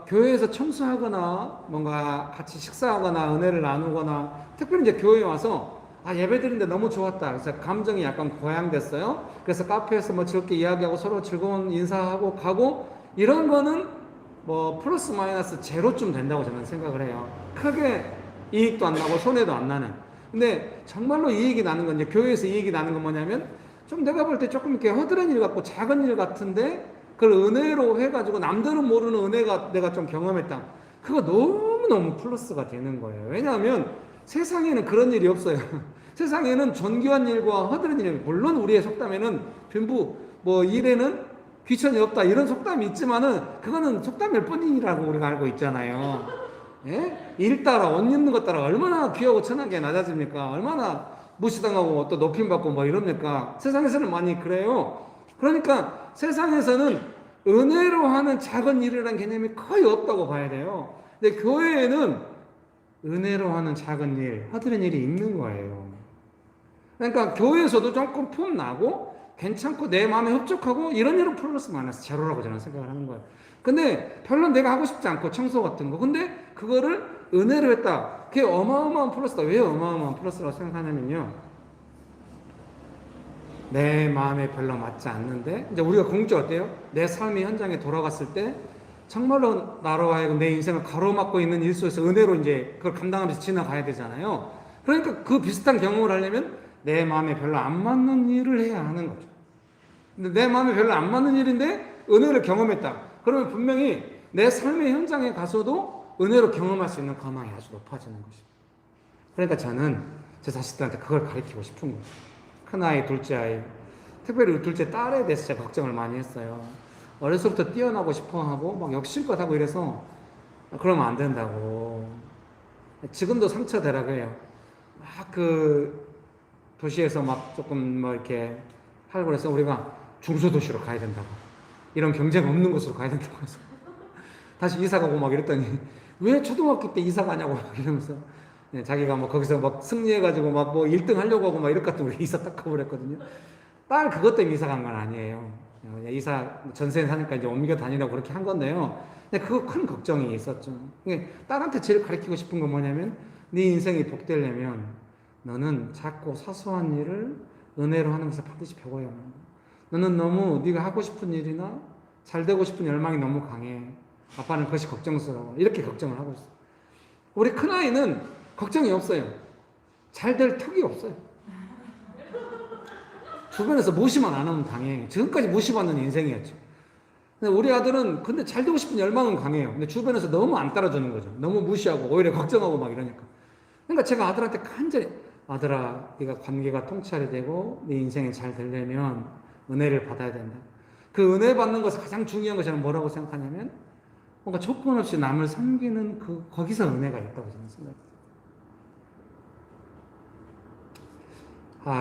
교회에서 청소하거나 뭔가 같이 식사하거나 은혜를 나누거나 특별히 이제 교회에 와서 예배드리는데 너무 좋았다. 그래서 감정이 약간 고양됐어요. 그래서 카페에서 뭐 즐겁게 이야기하고 서로 즐거운 인사하고 가고 이런 거는 뭐 플러스 마이너스 제로쯤 된다고 저는 생각을 해요. 크게 이익도 안 나고 손해도 안 나는. 근데 정말로 이익이 나는 건 이제 교회에서 이익이 나는 건 뭐냐면 좀 내가 볼 때 조금 이렇게 허드렛 일 같고 작은 일 같은데 그걸 은혜로 해가지고 남들은 모르는 은혜가 내가 좀 경험했다. 그거 너무너무 플러스가 되는 거예요. 왜냐하면 세상에는 그런 일이 없어요. 세상에는 존귀한 일과 허드렛 일, 물론 우리의 속담에는 전부 뭐 일에는 귀천이 없다 이런 속담이 있지만은 그거는 속담일 뿐이라고 우리가 알고 있잖아요. 예? 일 따라 옷 입는 것 따라 얼마나 귀하고 천하게 낮아집니까? 얼마나 무시당하고 또 높임받고 뭐 이럽니까? 세상에서는 많이 그래요. 그러니까 세상에서는 은혜로 하는 작은 일이라는 개념이 거의 없다고 봐야 돼요. 근데 교회에는 은혜로 하는 작은 일, 허드렛 일이 있는 거예요. 그러니까 교회에서도 조금 폼 나고 괜찮고 내 마음에 흡족하고 이런 일은 플러스 마이너스 제로라고 저는 생각을 하는 거예요. 근데 별로 내가 하고 싶지 않고 청소 같은 거. 근데 그거를 은혜로 했다. 그게 어마어마한 플러스다. 왜 어마어마한 플러스라고 생각하냐면요. 내 마음에 별로 맞지 않는데 이제 우리가 궁극적으로 어때요? 내 삶의 현장에 돌아갔을 때 정말로 나로 하여금 내 인생을 가로막고 있는 일 속에서 은혜로 이제 그걸 감당하면서 지나가야 되잖아요. 그러니까 그 비슷한 경험을 하려면 내 마음에 별로 안 맞는 일을 해야 하는 거죠. 근데 내 마음에 별로 안 맞는 일인데 은혜를 경험했다. 그러면 분명히 내 삶의 현장에 가서도 은혜로 경험할 수 있는 가망이 아주 높아지는 것입니다. 그러니까 저는 제 자식들한테 그걸 가르치고 싶은 거예요. 큰아이, 둘째 아이, 특별히 둘째 딸에 대해서 제가 걱정을 많이 했어요. 어렸을 때부터 뛰어나고 싶어 하고 막 욕심껏 하고 이래서 그러면 안 된다고. 지금도 상처되라고 해요. 막 그 도시에서 막 조금 뭐 이렇게 하고 그래서 우리가 중소도시로 가야 된다고. 이런 경쟁 없는 곳으로 가야 된다고 해서 다시 이사 가고 막 이랬더니 왜 초등학교 때 이사 가냐고 막 이러면서 자기가 뭐 거기서 막 승리해가지고 막 뭐 1등 하려고 하고 막 이럴 것 같으면 우리 이사 딱 가버렸거든요. 딸 그것 때문에 이사 간 건 아니에요. 이사 전세에 사니까 이제 옮겨 다니라고 그렇게 한 건데요. 근데 그거 큰 걱정이 있었죠. 딸한테 제일 가르치고 싶은 건 뭐냐면 네 인생이 복되려면 너는 작고 사소한 일을 은혜로 하는 것을 반드시 배워야 한다. 너는 너무 네가 하고 싶은 일이나 잘 되고 싶은 열망이 너무 강해. 아빠는 그것이 걱정스러워. 이렇게 걱정을 하고 있어. 우리 큰아이는 걱정이 없어요. 잘 될 턱이 없어요. 주변에서 무시만 안 하면 당해. 지금까지 무시받는 인생이었죠. 근데 우리 아들은 근데 잘 되고 싶은 열망은 강해요. 근데 주변에서 너무 안 따라주는 거죠. 너무 무시하고 오히려 걱정하고 막 이러니까. 그러니까 제가 아들한테 간절히 아들아, 네가 관계가 통찰이 되고 네 인생이 잘 되려면 은혜를 받아야 된다. 그 은혜 받는 것이 가장 중요한 것이 저는 뭐라고 생각하냐면 뭔가 조건 없이 남을 섬기는 거기서 은혜가 있다고 저는 생각해요.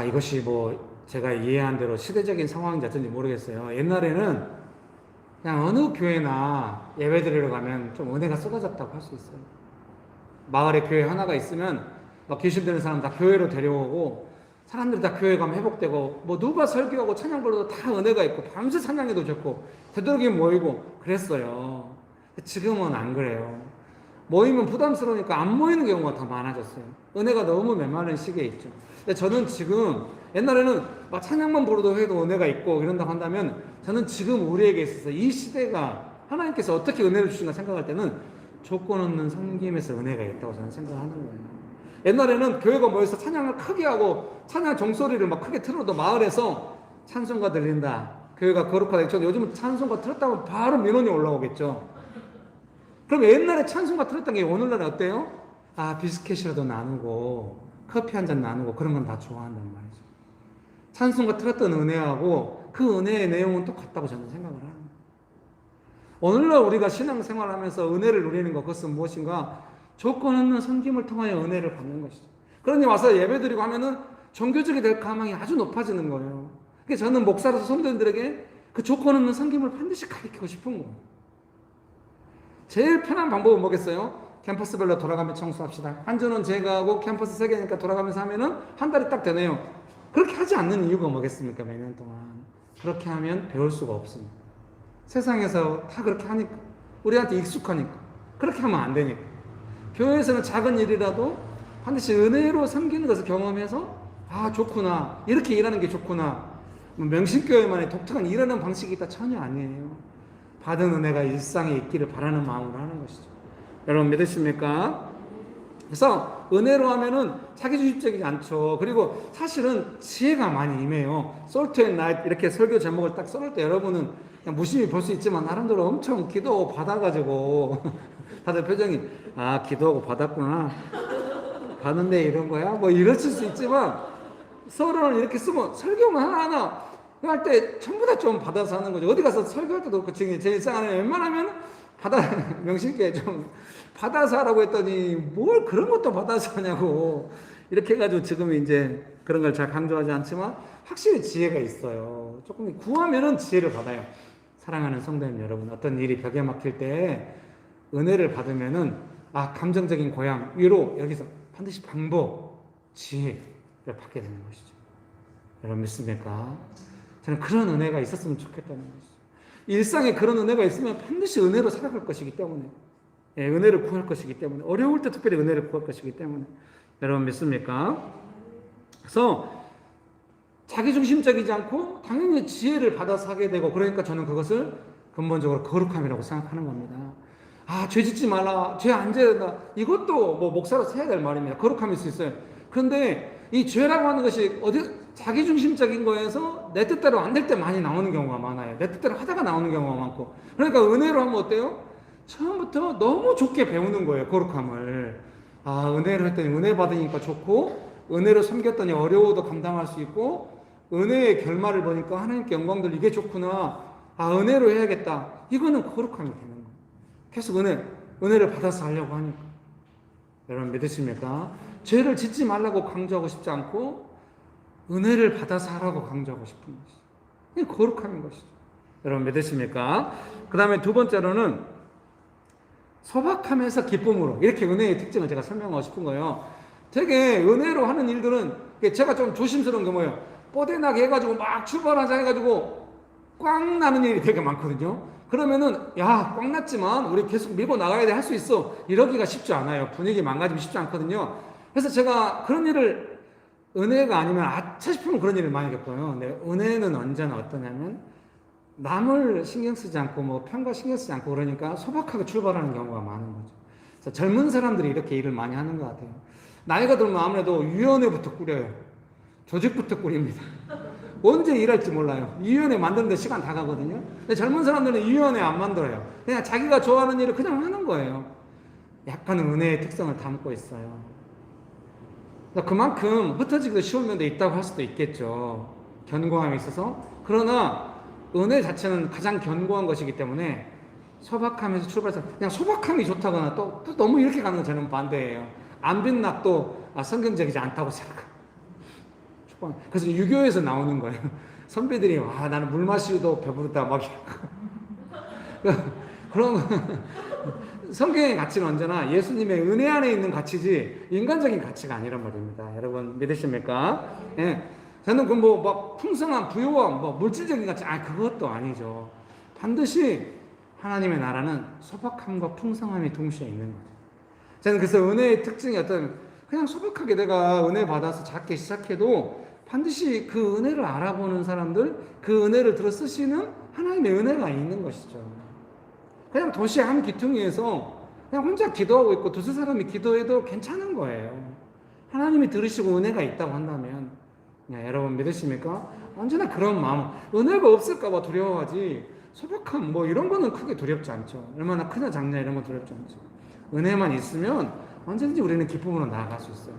이것이 뭐 제가 이해한 대로 시대적인 상황인지 어쩐지 모르겠어요. 옛날에는 그냥 어느 교회나 예배드리러 가면 좀 은혜가 쏟아졌다고 할 수 있어요. 마을에 교회 하나가 있으면 막 귀신되는 사람 다 교회로 데려오고 사람들이 다 교회 가면 회복되고 뭐 누가 설교하고 찬양 불러도 다 은혜가 있고 밤새 찬양해도 좋고 되도록이 모이고 그랬어요. 지금은 안 그래요. 모이면 부담스러우니까 안 모이는 경우가 더 많아졌어요. 은혜가 너무 메마른 시기에 있죠. 근데 저는 지금 옛날에는 막 찬양만 부르도 해도 은혜가 있고 이런다고 한다면 저는 지금 우리에게 있어서 이 시대가 하나님께서 어떻게 은혜를 주신가 생각할 때는 조건 없는 섬김에서 은혜가 있다고 저는 생각하는 거예요. 옛날에는 교회가 모여서 찬양을 크게 하고 찬양 종소리를 막 크게 틀어도 마을에서 찬송가 들린다, 교회가 거룩하다. 저는 요즘 찬송가 틀었다면 바로 민원이 올라오겠죠. 그럼 옛날에 찬송가 틀었던 게 오늘날은 어때요? 아, 비스켓이라도 나누고 커피 한 잔 나누고 그런 건 다 좋아한단 말이죠. 찬송가 틀었던 은혜하고 그 은혜의 내용은 똑같다고 저는 생각을 합니다. 오늘날 우리가 신앙생활하면서 은혜를 누리는 것, 그것은 무엇인가? 조건 없는 섬김을 통하여 은혜를 받는 것이죠. 그러니 와서 예배드리고 하면은 종교적이 될 가망이 아주 높아지는 거예요. 그래서 저는 목사로서 성도님들에게 그 조건 없는 섬김을 반드시 가르치고 싶은 거예요. 제일 편한 방법은 뭐겠어요? 캠퍼스별로 돌아가며 청소합시다. 한 주는 제가 하고 캠퍼스 3개니까 돌아가면서 하면은 한 달이 딱 되네요. 그렇게 하지 않는 이유가 뭐겠습니까? 매년 동안. 그렇게 하면 배울 수가 없습니다. 세상에서 다 그렇게 하니까. 우리한테 익숙하니까. 그렇게 하면 안 되니까. 교회에서는 작은 일이라도 반드시 은혜로 섬기는 것을 경험해서 아, 좋구나. 이렇게 일하는 게 좋구나. 명신교회만의 독특한 일하는 방식이 있다? 전혀 아니에요. 받은 은혜가 일상에 있기를 바라는 마음으로 하는 것이죠. 여러분 믿으십니까? 그래서 은혜로 하면은 자기주입적이지 않죠. 그리고 사실은 지혜가 많이 임해요. Salt and Light 이렇게 설교 제목을 딱 써놓을 때 여러분은 그냥 무심히 볼 수 있지만 나름대로 엄청 기도하고 받아가지고 다들 표정이 아, 기도하고 받았구나. 받는데 이런 거야? 뭐 이러실 수 있지만 서론을 이렇게 쓰면 설교만 하나하나 할 때 전부 다 좀 받아서 하는 거죠. 어디 가서 설교할 때도 그렇고 제 일상 안에 웬만하면 명실게 좀 받아서 하라고 했더니 뭘 그런 것도 받아서 하냐고 이렇게 해가지고 지금 이제 그런 걸 잘 강조하지 않지만 확실히 지혜가 있어요. 조금 구하면은 지혜를 받아요. 사랑하는 성도님 여러분, 어떤 일이 벽에 막힐 때 은혜를 받으면은 아, 감정적인 고향, 위로, 여기서 반드시 방법, 지혜를 받게 되는 것이죠. 여러분 믿습니까? 저는 그런 은혜가 있었으면 좋겠다는 것이죠. 일상에 그런 은혜가 있으면 반드시 은혜로 살아갈 것이기 때문에, 예, 은혜를 구할 것이기 때문에, 어려울 때 특별히 은혜를 구할 것이기 때문에, 여러분 믿습니까? 그래서 자기중심적이지 않고 당연히 지혜를 받아서 하게 되고, 그러니까 저는 그것을 근본적으로 거룩함이라고 생각하는 겁니다. 아, 죄 짓지 말라, 죄 안 져야 된다. 이것도 뭐 목사로서 해야 될 말입니다. 거룩함일 수 있어요. 그런데 이 죄라고 하는 것이 어디 자기중심적인 거에서 내 뜻대로 안 될 때 많이 나오는 경우가 많아요. 내 뜻대로 하다가 나오는 경우가 많고. 그러니까 은혜로 하면 어때요? 처음부터 너무 좋게 배우는 거예요. 거룩함을. 아, 은혜로 했더니 은혜 받으니까 좋고, 은혜로 섬겼더니 어려워도 감당할 수 있고, 은혜의 결말을 보니까 하나님께 영광 돌리기 이게 좋구나. 아, 은혜로 해야겠다. 이거는 거룩함이 되는 거예요. 계속 은혜를 받아서 하려고 하니까. 여러분 믿으십니까? 죄를 짓지 말라고 강조하고 싶지 않고 은혜를 받아서 하라고 강조하고 싶은 것이죠. 이게 거룩함인 것이죠. 여러분 믿으십니까? 그 다음에 두 번째로는 소박하면서 기쁨으로, 이렇게 은혜의 특징을 제가 설명하고 싶은 거예요. 되게 은혜로 하는 일들은 제가 좀 조심스러운 게 뭐예요? 뽀대나게 해가지고 막 출발하자 해가지고 꽝 나는 일이 되게 많거든요. 그러면은 야, 꽝 났지만 우리 계속 밀고 나가야 돼, 할 수 있어, 이러기가 쉽지 않아요. 분위기 망가지면 쉽지 않거든요. 그래서 제가 그런 일을 은혜가 아니면 아차 싶으면 그런 일을 많이 겪어요. 근데 은혜는 언제나 어떠냐면 남을 신경 쓰지 않고 뭐 편과 신경 쓰지 않고 그러니까 소박하게 출발하는 경우가 많은 거죠. 그래서 젊은 사람들이 이렇게 일을 많이 하는 것 같아요. 나이가 들면 아무래도 위원회부터 꾸려요. 조직부터 꾸립니다. 언제 일할지 몰라요. 위원회 만드는데 시간 다 가거든요. 근데 젊은 사람들은 위원회 안 만들어요. 그냥 자기가 좋아하는 일을 그냥 하는 거예요. 약간 은혜의 특성을 담고 있어요. 그만큼 흩어지기도 쉬운 면도 있다고 할 수도 있겠죠. 견고함이 있어서. 그러나 은혜 자체는 가장 견고한 것이기 때문에 소박하면서 출발해서 그냥 소박함이 좋다거나 또 너무 이렇게 가는 건 저는 반대예요. 안 빛났도 성경적이지 않다고 생각합니다. 그래서 유교에서 나오는 거예요. 선배들이 와, 나는 물 마시고도 배부르다 막 그런 성경의 가치는 언제나 예수님의 은혜 안에 있는 가치지 인간적인 가치가 아니란 말입니다. 여러분 믿으십니까? 예. 저는 그 뭐 막 풍성한 부유함, 뭐 물질적인 가치, 그것도 아니죠. 반드시 하나님의 나라는 소박함과 풍성함이 동시에 있는 거죠. 저는 그래서 은혜의 특징이 어떤 그냥 소박하게 내가 은혜 받아서 작게 시작해도 반드시 그 은혜를 알아보는 사람들, 그 은혜를 들어 쓰시는 하나님의 은혜가 있는 것이죠. 그냥 도시 한 귀퉁이에서 그냥 혼자 기도하고 있고 두세 사람이 기도해도 괜찮은 거예요. 하나님이 들으시고 은혜가 있다고 한다면. 여러분 믿으십니까? 언제나 그런 마음, 은혜가 없을까봐 두려워하지 소박함 뭐 이런 거는 크게 두렵지 않죠. 얼마나 크냐 작냐 이런 거 두렵지 않죠. 은혜만 있으면 언제든지 우리는 기쁨으로 나아갈 수 있어요.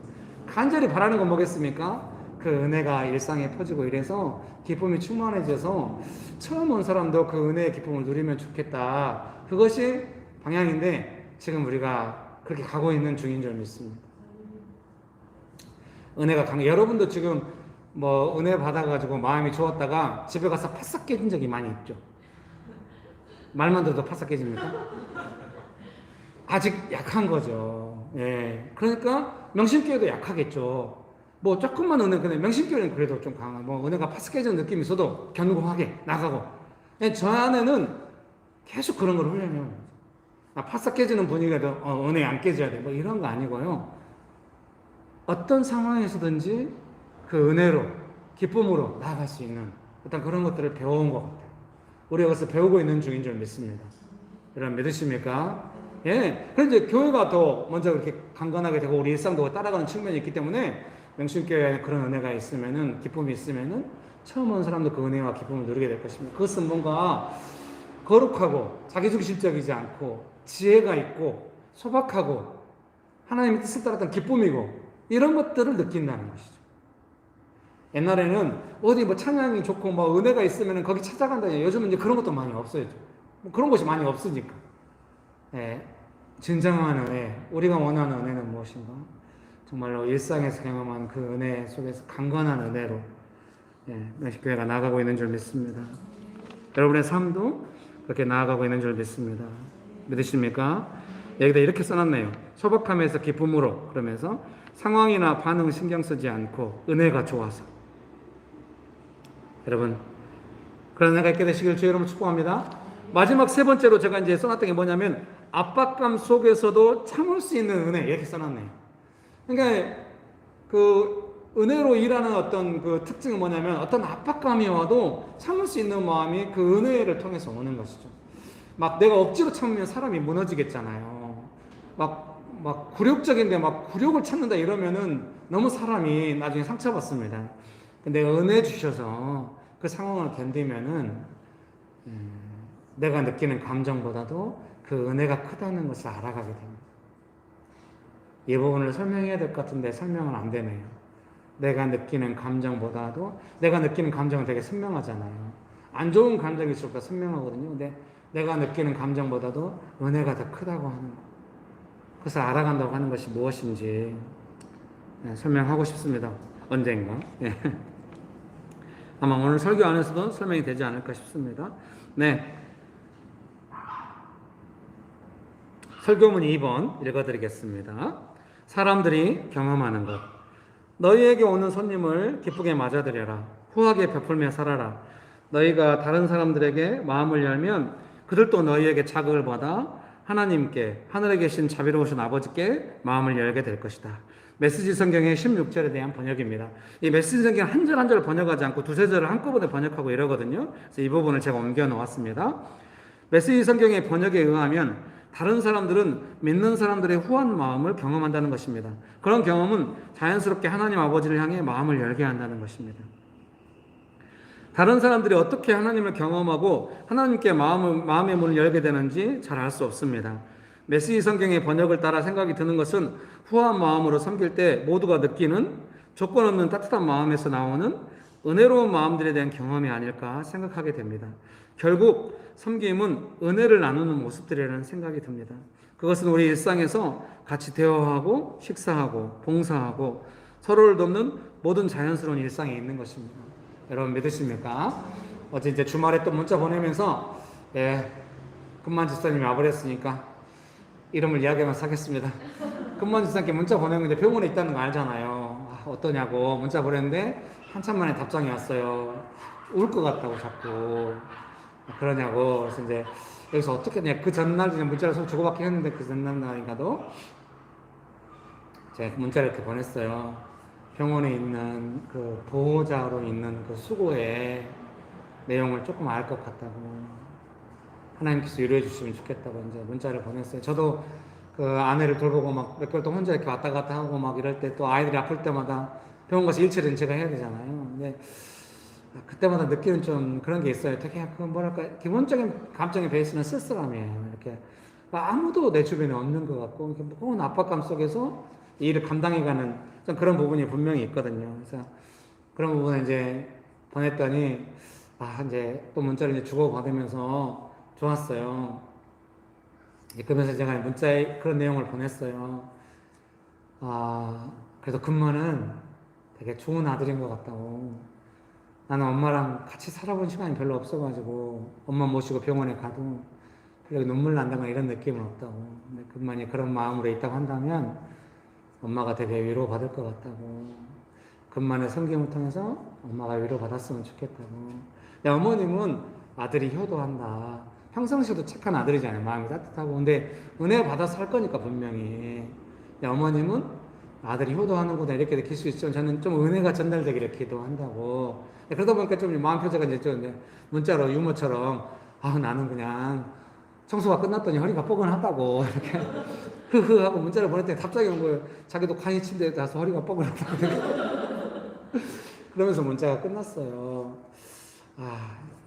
간절히 바라는 건 뭐겠습니까? 그 은혜가 일상에 퍼지고 이래서 기쁨이 충만해져서 처음 온 사람도 그 은혜의 기쁨을 누리면 좋겠다. 그것이 방향인데 지금 우리가 그렇게 가고 있는 중인 줄 믿습니다. 은혜가 여러분도 지금 뭐 은혜 받아가지고 마음이 좋았다가 집에 가서 파싹 깨진 적이 많이 있죠. 말만 들어도 파싹 깨집니까? 아직 약한 거죠. 예. 그러니까 명심교회도 약하겠죠. 뭐 조금만 은혜, 근데 명심교회는 그래도 좀 강한, 뭐 은혜가 파싹 깨지는 느낌이 있어도 견고하게 나가고. 예, 저 안에는 계속 그런 걸 훈련해요. 파싹 깨지는 분위기라도 은혜 안 깨져야 돼. 뭐 이런 거 아니고요. 어떤 상황에서든지 그 은혜로, 기쁨으로 나아갈 수 있는 어떤 그런 것들을 배워온 것 같아요. 우리가 그것을 배우고 있는 중인 줄 믿습니다. 여러분 믿으십니까? 예. 그런데 교회가 더 먼저 그렇게 강건하게 되고 우리 일상도 따라가는 측면이 있기 때문에 명심교회에 그런 은혜가 있으면은, 기쁨이 있으면은 처음 온 사람도 그 은혜와 기쁨을 누리게 될 것입니다. 그것은 뭔가 거룩하고 자기중심적이지 않고 지혜가 있고 소박하고 하나님의 뜻을 따랐던 기쁨이고 이런 것들을 느낀다는 것이죠. 옛날에는 어디 뭐 찬양이 좋고 뭐 은혜가 있으면 거기 찾아간다니, 요즘은 이제 그런 것도 많이 없어요. 뭐 그런 곳이 많이 없으니까. 예, 진정한 은혜, 우리가 원하는 은혜는 무엇인가? 정말로 일상에서 경험한 그 은혜 속에서 강건한 은혜로 명식교회가 나아가고 있는 줄 믿습니다. 여러분의 삶도 그렇게 나아가고 있는 줄 믿습니다. 믿으십니까? 여기다 이렇게 써놨네요. 소박함에서 기쁨으로, 그러면서 상황이나 반응 신경 쓰지 않고 은혜가 좋아서. 여러분 그런 은혜가 있게 되시길 주의 이름으로 축복합니다. 마지막 세 번째로 제가 이제 써놨던 게 뭐냐면 압박감 속에서도 참을 수 있는 은혜, 이렇게 써놨네요. 그러니까 그 은혜로 일하는 어떤 그 특징은 뭐냐면 어떤 압박감이 와도 참을 수 있는 마음이 그 은혜를 통해서 오는 것이죠. 막 내가 억지로 참으면 사람이 무너지겠잖아요. 막 굴욕적인데 막 굴욕을 찾는다 이러면은 너무 사람이 나중에 상처받습니다. 근데 은혜 주셔서 그 상황을 견디면은 내가 느끼는 감정보다도 그 은혜가 크다는 것을 알아가게 됩니다. 이 부분을 설명해야 될 것 같은데 설명은 안 되네요. 내가 느끼는 감정보다도, 내가 느끼는 감정은 되게 선명하잖아요. 안 좋은 감정일수록 더 선명하거든요. 근데 내가 느끼는 감정보다도 은혜가 더 크다고 하는 것, 그것을 알아간다고 하는 것이 무엇인지 설명하고 싶습니다. 언젠가. 예. 아마 오늘 설교 안에서도 설명이 되지 않을까 싶습니다. 네. 설교문 2번 읽어드리겠습니다. 사람들이 경험하는 것. 너희에게 오는 손님을 기쁘게 맞아들여라. 후하게 베풀며 살아라. 너희가 다른 사람들에게 마음을 열면 그들도 너희에게 자극을 받아 하나님께, 하늘에 계신 자비로우신 아버지께 마음을 열게 될 것이다. 메시지 성경의 16절에 대한 번역입니다. 이 메시지 성경 한 절 한 절 번역하지 않고 두세 절을 한꺼번에 번역하고 이러거든요. 그래서 이 부분을 제가 옮겨 놓았습니다. 메시지 성경의 번역에 의하면 다른 사람들은 믿는 사람들의 후한 마음을 경험한다는 것입니다. 그런 경험은 자연스럽게 하나님 아버지를 향해 마음을 열게 한다는 것입니다. 다른 사람들이 어떻게 하나님을 경험하고 하나님께 마음의 문을 열게 되는지 잘 알 수 없습니다. 메시지 성경의 번역을 따라 생각이 드는 것은 후한 마음으로 섬길 때 모두가 느끼는 조건 없는 따뜻한 마음에서 나오는 은혜로운 마음들에 대한 경험이 아닐까 생각하게 됩니다. 결국 섬김은 은혜를 나누는 모습들이라는 생각이 듭니다. 그것은 우리 일상에서 같이 대화하고 식사하고 봉사하고 서로를 돕는 모든 자연스러운 일상에 있는 것입니다. 여러분 믿으십니까? 어제 이제 주말에 또 문자 보내면서 금만 집사님이 와버렸으니까 이름을 이야기하면서 하겠습니다. 금만 집사님께 문자 보냈는데 병원에 있다는 거 알잖아요. 어떠냐고 문자 보냈는데 한참 만에 답장이 왔어요. 울 것 같다고 자꾸 그러냐고. 그래서 이제 여기서 어떻게 했냐, 그 전날 문자를 주고받긴 했는데 그 전날인가도 제가 문자를 이렇게 보냈어요. 병원에 있는 그 보호자로 있는 그 수고의 내용을 조금 알 것 같다고, 하나님께서 위로해 주시면 좋겠다고 이제 문자를 보냈어요. 저도 그 아내를 돌보고 막 몇 개월 동안 혼자 이렇게 왔다 갔다 하고 막 이럴 때, 또 아이들이 아플 때마다 병원 가서 일처리는 제가 해야 되잖아요. 근데 그때마다 느끼는 좀 그런 게 있어요. 되게 그 뭐랄까, 기본적인 감정의 베이스는 쓸쓸함이에요. 이렇게 아무도 내 주변에 없는 것 같고, 이렇게 무거운 압박감 속에서 이 일을 감당해가는 좀 그런 부분이 분명히 있거든요. 그래서 그런 부분을 이제 보냈더니, 이제 또 문자를 이제 주고받으면서 좋았어요. 그러면서 제가 문자에 그런 내용을 보냈어요. 그래도 근무는 되게 좋은 아들인 것 같다고. 나는 엄마랑 같이 살아본 시간이 별로 없어가지고 엄마 모시고 병원에 가도 별로 눈물 난다거나 이런 느낌은 없다고. 근데 그만이 그런 마음으로 있다고 한다면 엄마가 되게 위로받을 것 같다고. 그만의 섬김을 통해서 엄마가 위로받았으면 좋겠다고. 어머님은 아들이 효도한다. 평상시에도 착한 아들이잖아요. 마음이 따뜻하고. 근데 은혜 받아서 할 거니까 분명히. 어머님은 아들이 효도하는구나 이렇게 느낄 수 있지만, 저는 좀 은혜가 전달되기를 기도한다고. 그러다 보니까 좀 마음 표제가 이제 좀 문자로 유머처럼, 나는 그냥 청소가 끝났더니 허리가 뻐근하다고 이렇게 흐흐 하고 문자를 보냈더니 답장이 온 거예요. 자기도 간이 침대에 가서 허리가 뻐근하다고. 그러면서 문자가 끝났어요.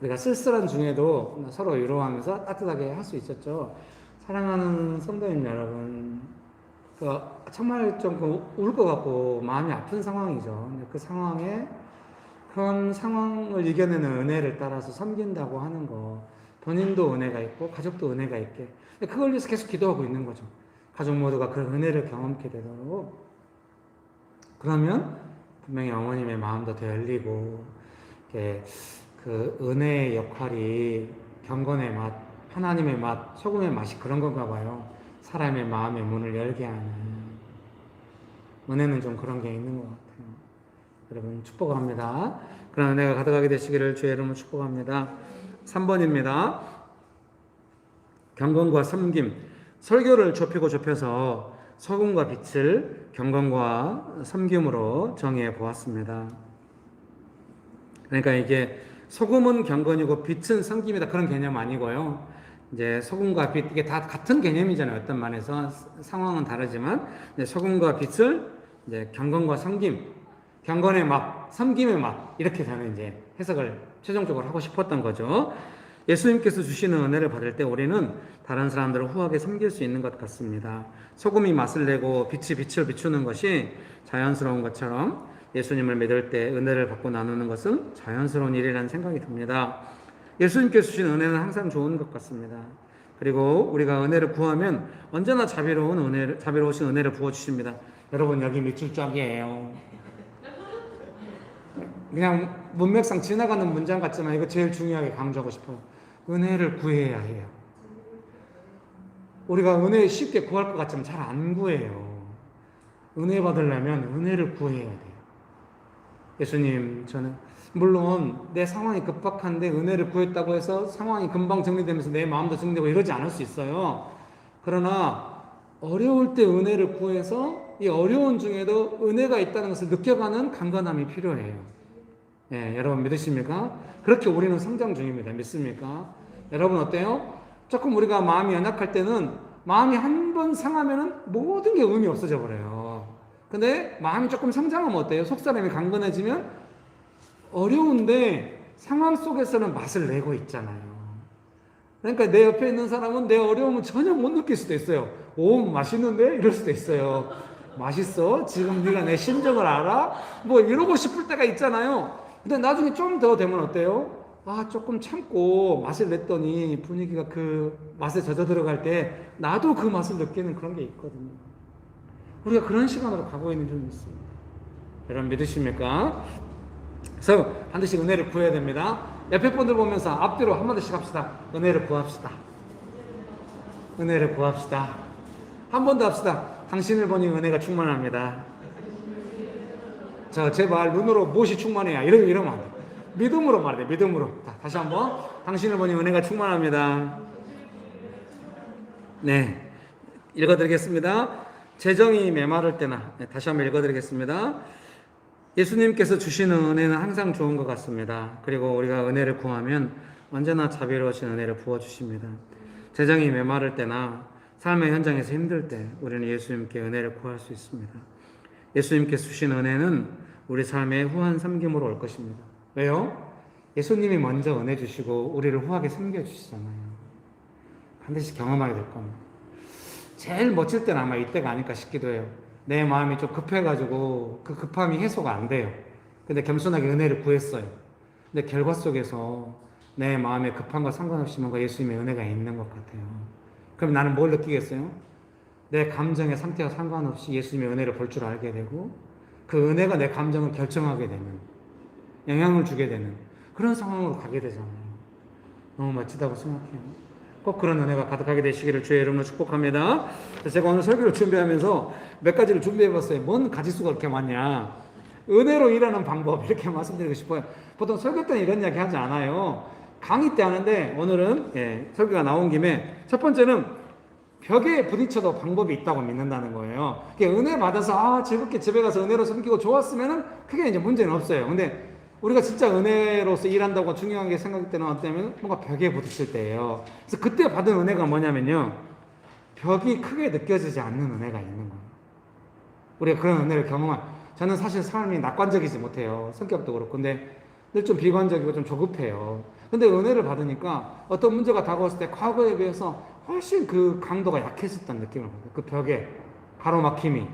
우리가 쓸쓸한 중에도 서로 위로하면서 따뜻하게 할 수 있었죠. 사랑하는 성도님 여러분, 정말 좀 울 것 같고 마음이 아픈 상황이죠. 근데 그 상황에, 그런 상황을 이겨내는 은혜를 따라서 섬긴다고 하는 거, 본인도 은혜가 있고 가족도 은혜가 있게, 그걸 위해서 계속 기도하고 있는 거죠. 가족 모두가 그런 은혜를 경험하게 되도록. 그러면 분명히 어머님의 마음도 더 열리고, 이렇게 그 은혜의 역할이 경건의 맛, 하나님의 맛, 소금의 맛이 그런 건가 봐요. 사람의 마음의 문을 열게 하는. 은혜는 좀 그런 게 있는 것 같아요. 여러분 축복합니다. 그런 은혜가 가득하게 되시기를 주의 이름으로 축복합니다. 3번입니다. 경건과 섬김. 설교를 좁혀서 소금과 빛을 경건과 섬김으로 정의해 보았습니다. 그러니까 이게 소금은 경건이고 빛은 섬김이다, 그런 개념 아니고요. 이제 소금과 빛, 이게 다 같은 개념이잖아요. 어떤 면에서 상황은 다르지만, 이제 소금과 빛을 이제 경건과 섬김, 경건의 맛, 섬김의 맛, 이렇게 저는 이제 해석을 최종적으로 하고 싶었던 거죠. 예수님께서 주시는 은혜를 받을 때 우리는 다른 사람들을 후하게 섬길 수 있는 것 같습니다. 소금이 맛을 내고 빛이 빛을 비추는 것이 자연스러운 것처럼, 예수님을 믿을 때 은혜를 받고 나누는 것은 자연스러운 일이라는 생각이 듭니다. 예수님께서 주신 은혜는 항상 좋은 것 같습니다. 그리고 우리가 은혜를 구하면 언제나 자비로우신 은혜를 부어주십니다. 여러분, 여기 밑줄 쫙이에요. 그냥 문맥상 지나가는 문장 같지만 이거 제일 중요하게 강조하고 싶어요. 은혜를 구해야 해요. 우리가 은혜 쉽게 구할 것 같지만 잘 안 구해요. 은혜 받으려면 은혜를 구해야 돼요. 예수님, 저는 물론 내 상황이 급박한데 은혜를 구했다고 해서 상황이 금방 정리되면서 내 마음도 정리되고 이러지 않을 수 있어요. 그러나 어려울 때 은혜를 구해서 이 어려운 중에도 은혜가 있다는 것을 느껴가는 강건함이 필요해요. 여러분 믿으십니까? 그렇게 우리는 성장 중입니다. 믿습니까? 여러분 어때요? 조금 우리가 마음이 연약할 때는 마음이 한 번 상하면은 모든 게 의미 없어져 버려요. 근데 마음이 조금 성장하면 어때요? 속사람이 강건해지면 어려운데 상황 속에서는 맛을 내고 있잖아요. 그러니까 내 옆에 있는 사람은 내 어려움을 전혀 못 느낄 수도 있어요. 오, 맛있는데? 이럴 수도 있어요. 맛있어? 지금 네가 내 심정을 알아? 뭐 이러고 싶을 때가 있잖아요. 근데 나중에 좀 더 되면 어때요? 조금 참고 맛을 냈더니 분위기가 그 맛에 젖어 들어갈 때 나도 그 맛을 느끼는 그런 게 있거든요. 우리가 그런 시간으로 가고 있는 점이 있습니다. 여러분 믿으십니까? 그래서 반드시 은혜를 구해야 됩니다. 옆에 분들 보면서 앞뒤로 한마디씩 합시다. 은혜를 구합시다. 은혜를 구합시다. 한 번 더 합시다. 당신을 보니 은혜가 충만합니다. 자, 제발 눈으로 무엇이 충만해야 이러면 안 돼. 믿음으로 말해. 믿음으로. 다시 한번. 당신을 보니 은혜가 충만합니다. 네, 읽어드리겠습니다. 재정이 메마를 때나, 다시 한번 읽어드리겠습니다. 예수님께서 주시는 은혜는 항상 좋은 것 같습니다. 그리고 우리가 은혜를 구하면 언제나 자비로우신 은혜를 부어주십니다. 재정이 메마를 때나 삶의 현장에서 힘들 때 우리는 예수님께 은혜를 구할 수 있습니다. 예수님께서 주신 은혜는 우리 삶의 후한 섬김으로 올 것입니다. 왜요? 예수님이 먼저 은혜 주시고 우리를 후하게 섬겨주시잖아요. 반드시 경험하게 될 겁니다. 제일 멋질 때는 아마 이때가 아닐까 싶기도 해요. 내 마음이 좀 급해가지고 그 급함이 해소가 안 돼요. 근데 겸손하게 은혜를 구했어요. 근데 결과 속에서 내 마음의 급함과 상관없이 뭔가 예수님의 은혜가 있는 것 같아요. 그럼 나는 뭘 느끼겠어요? 내 감정의 상태와 상관없이 예수님의 은혜를 볼 줄 알게 되고 그 은혜가 내 감정을 결정하게 되는, 영향을 주게 되는 그런 상황으로 가게 되잖아요. 너무 멋지다고 생각해요. 꼭 그런 은혜가 가득하게 되시기를 주의 이름으로 축복합니다. 제가 오늘 설교를 준비하면서 몇 가지를 준비해봤어요. 뭔 가지수가 그렇게 많냐. 은혜로 일하는 방법 이렇게 말씀드리고 싶어요. 보통 설교 때는 이런 이야기 하지 않아요. 강의 때 하는데 오늘은 설교가 나온 김에 첫 번째는 벽에 부딪혀도 방법이 있다고 믿는다는 거예요. 은혜 받아서 즐겁게 집에 가서 은혜로 섬기고 좋았으면은 크게 이제 문제는 없어요. 근데 우리가 진짜 은혜로서 일한다고 중요한 게 생각할 때는 어때면 뭔가 벽에 부딪힐 때예요. 그래서 그때 받은 은혜가 뭐냐면요. 벽이 크게 느껴지지 않는 은혜가 있는 거예요. 우리가 그런 은혜를 저는 사실 삶이 낙관적이지 못해요. 성격도 그렇고. 근데 늘 좀 비관적이고 좀 조급해요. 근데 은혜를 받으니까 어떤 문제가 다가왔을 때 과거에 비해서 훨씬 그 강도가 약해졌다는 느낌을 받아요. 그 벽에 가로막힘이.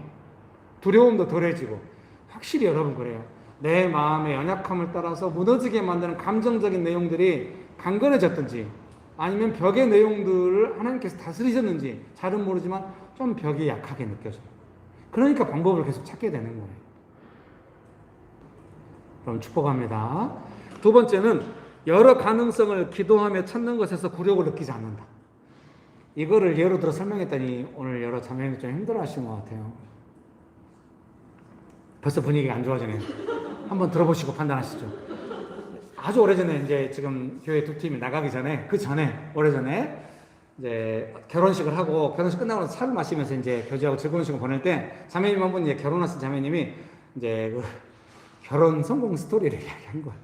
두려움도 덜해지고. 확실히 여러분 그래요. 내 마음의 연약함을 따라서 무너지게 만드는 감정적인 내용들이 강건해졌든지 아니면 벽의 내용들을 하나님께서 다스리셨는지 잘은 모르지만 좀 벽이 약하게 느껴져요. 그러니까 방법을 계속 찾게 되는 거예요. 그럼 축복합니다. 두 번째는 여러 가능성을 기도하며 찾는 것에서 굴욕을 느끼지 않는다. 이거를 예로 들어 설명했더니 오늘 여러 자매님이 좀 힘들어 하시는 것 같아요. 벌써 분위기가 안 좋아지네요. 한번 들어보시고 판단하시죠. 아주 오래전에 이제 지금 교회 두 팀이 나가기 전에, 오래전에 이제 결혼식을 하고 결혼식 끝나고 나서 차를 마시면서 이제 교제하고 즐거운 시간 보낼 때 자매님 한 분 이제 결혼하신 자매님이 이제 그 결혼 성공 스토리를 이야기한 거예요.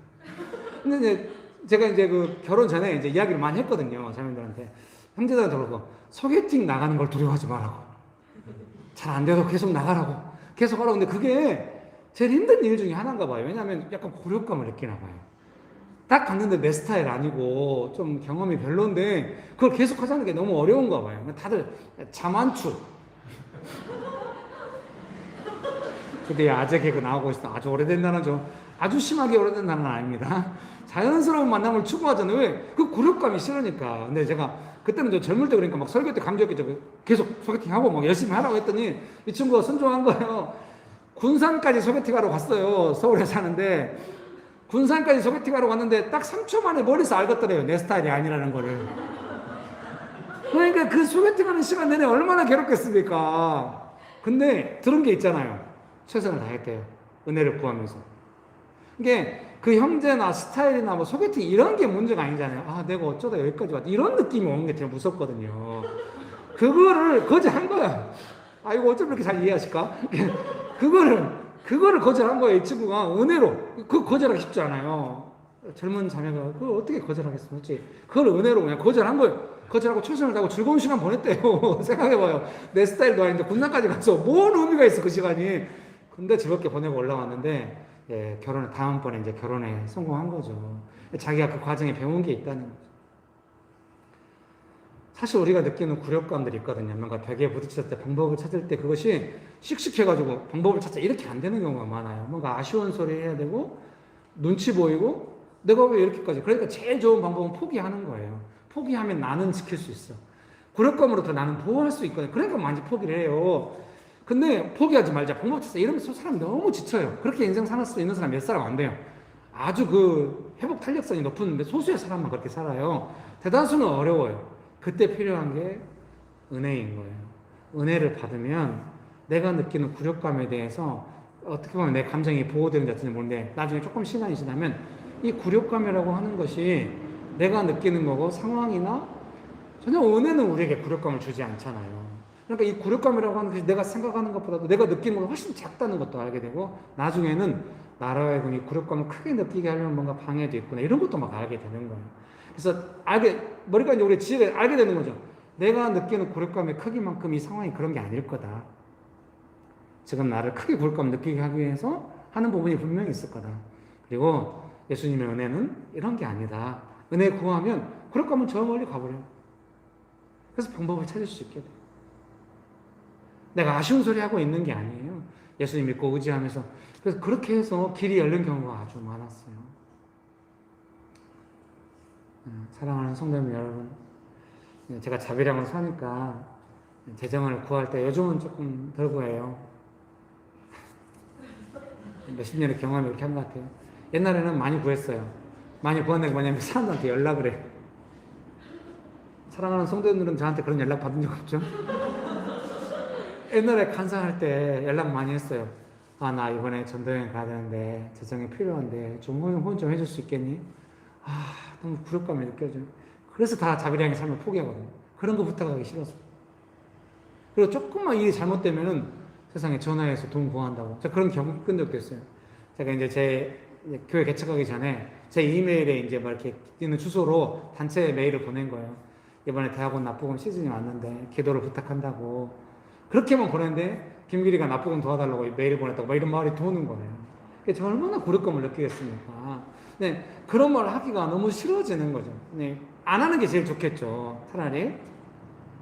근데 이제 제가 이제 그 결혼 전에 이제 이야기를 많이 했거든요. 자매님들한테. 형제들한테 그러고 소개팅 나가는 걸 두려워하지 말라고. 잘 안 돼도 계속 나가라고. 계속 하라고. 근데 그게 제일 힘든 일 중에 하나인가 봐요. 왜냐하면 약간 굴욕감을 느끼나 봐요. 딱 갔는데 내 스타일 아니고 좀 경험이 별론데 그걸 계속 하자는 게 너무 어려운가 봐요. 다들 자만추. 근데 아재 개그 나오고 있어. 아주 오래된다는 좀 아주 심하게 오래된다는 건 아닙니다. 자연스러운 만남을 추구하잖아요. 왜? 그 굴욕감이 싫으니까. 근데 제가 그때는 좀 젊을 때 그러니까 막 설교 때 감정 있게 계속 소개팅하고 막 열심히 하라고 했더니 이 친구가 순종한 거예요. 군산까지 소개팅하러 갔어요. 서울에 사는데 군산까지 소개팅하러 갔는데 딱 3초 만에 머리에서 알겠더래요. 내 스타일이 아니라는 거를. 그러니까 그 소개팅하는 시간 내내 얼마나 괴롭겠습니까? 근데 들은 게 있잖아요. 최선을 다했대요. 은혜를 구하면서. 이게 그 형제나 스타일이나 뭐 소개팅 이런 게 문제가 아니잖아요. 내가 어쩌다 여기까지 왔지. 이런 느낌이 오는 게 제일 무섭거든요. 그거를 거절한 거야. 이거 어쩜 이렇게 잘 이해하실까? 그거를 거절한 거예요. 이 친구가 은혜로. 그거 거절하기 쉽지 않아요. 젊은 자매가 그걸 어떻게 거절하겠습니까? 그걸 은혜로 그냥 거절한 거예요. 거절하고 최선을 다하고 즐거운 시간 보냈대요. 생각해봐요. 내 스타일도 아닌데 군산까지 가서 뭔 의미가 있어 그 시간이. 근데 즐겁게 보내고 올라왔는데 다음번에 이제 결혼에 성공한 거죠. 자기가 그 과정에 배운 게 있다는 거죠. 사실 우리가 느끼는 굴욕감들이 있거든요. 뭔가 벽에 부딪혔을 때 방법을 찾을 때 그것이 씩씩해가지고 방법을 찾자 이렇게 안 되는 경우가 많아요. 뭔가 아쉬운 소리 해야 되고 눈치 보이고 내가 왜 이렇게까지. 그러니까 제일 좋은 방법은 포기하는 거예요. 포기하면 나는 지킬 수 있어. 굴욕감으로부터 나는 보호할 수 있거든요. 그러니까 많이 포기를 해요. 근데 포기하지 말자. 방법 찾자. 이러면서 사람 너무 지쳐요. 그렇게 인생 살 수 있는 사람 몇 사람 안 돼요. 아주 그 회복 탄력성이 높은 소수의 사람만 그렇게 살아요. 대다수는 어려워요. 그때 필요한 게 은혜인 거예요. 은혜를 받으면 내가 느끼는 굴욕감에 대해서 어떻게 보면 내 감정이 보호되는 것 같은지 모르는데 나중에 조금 시간이 지나면 이 굴욕감이라고 하는 것이 내가 느끼는 거고 상황이나 전혀 은혜는 우리에게 굴욕감을 주지 않잖아요. 그러니까 이 굴욕감이라고 하는 것이 내가 생각하는 것보다도 내가 느끼는 것보다 훨씬 작다는 것도 알게 되고, 나중에는 나로 하여금 이 굴욕감을 크게 느끼게 하려면 뭔가 방해도 있구나, 이런 것도 막 알게 되는 거예요. 그래서 머리가 이제 우리 지혜가 알게 되는 거죠. 내가 느끼는 굴욕감의 크기만큼 이 상황이 그런 게 아닐 거다. 지금 나를 크게 굴욕감 느끼게 하기 위해서 하는 부분이 분명히 있을 거다. 그리고 예수님의 은혜는 이런 게 아니다. 은혜 구하면 굴욕감은 저 멀리 가버려요. 그래서 방법을 찾을 수 있게 돼요. 내가 아쉬운 소리 하고 있는 게 아니에요. 예수님 믿고 의지하면서. 그래서 그렇게 해서 길이 열린 경우가 아주 많았어요. 사랑하는 성도님 여러분, 제가 자비량을 사니까 재정을 구할 때 요즘은 조금 덜 구해요. 몇십 년의 경험이 이렇게 한 것 같아요. 옛날에는 많이 구했어요. 많이 구한 게 뭐냐면 사람들한테 연락을 해. 사랑하는 성도님들은 저한테 그런 연락 받은 적 없죠? 옛날에 간사할 때 연락 많이 했어요. 아, 나 이번에 전도여행 가야 되는데 재정이 필요한데 좀 후원 좀 해줄 수 있겠니? 아, 너무 굴욕감이 느껴져요. 그래서 다 자비량의 삶을 포기하거든요. 그런 거 부탁하기 싫어서. 그리고 조금만 일이 잘못되면은 세상에 전화해서 돈 구한다고. 제가 그런 경험 끈 적도 있어요. 제가 이제 제 교회 개척하기 전에 제 이메일에 이제 막 이렇게 있는 주소로 단체 메일을 보낸 거예요. 이번에 대학원 납부금 시즌이 왔는데 기도를 부탁한다고. 그렇게만 보냈는데 김길이가 납부금 도와달라고 메일 보냈다고 막 이런 말이 도는 거예요. 제가 얼마나 굴욕감을 느끼겠습니까? 네, 그런 말을 하기가 너무 싫어지는 거죠. 네, 안 하는 게 제일 좋겠죠, 차라리.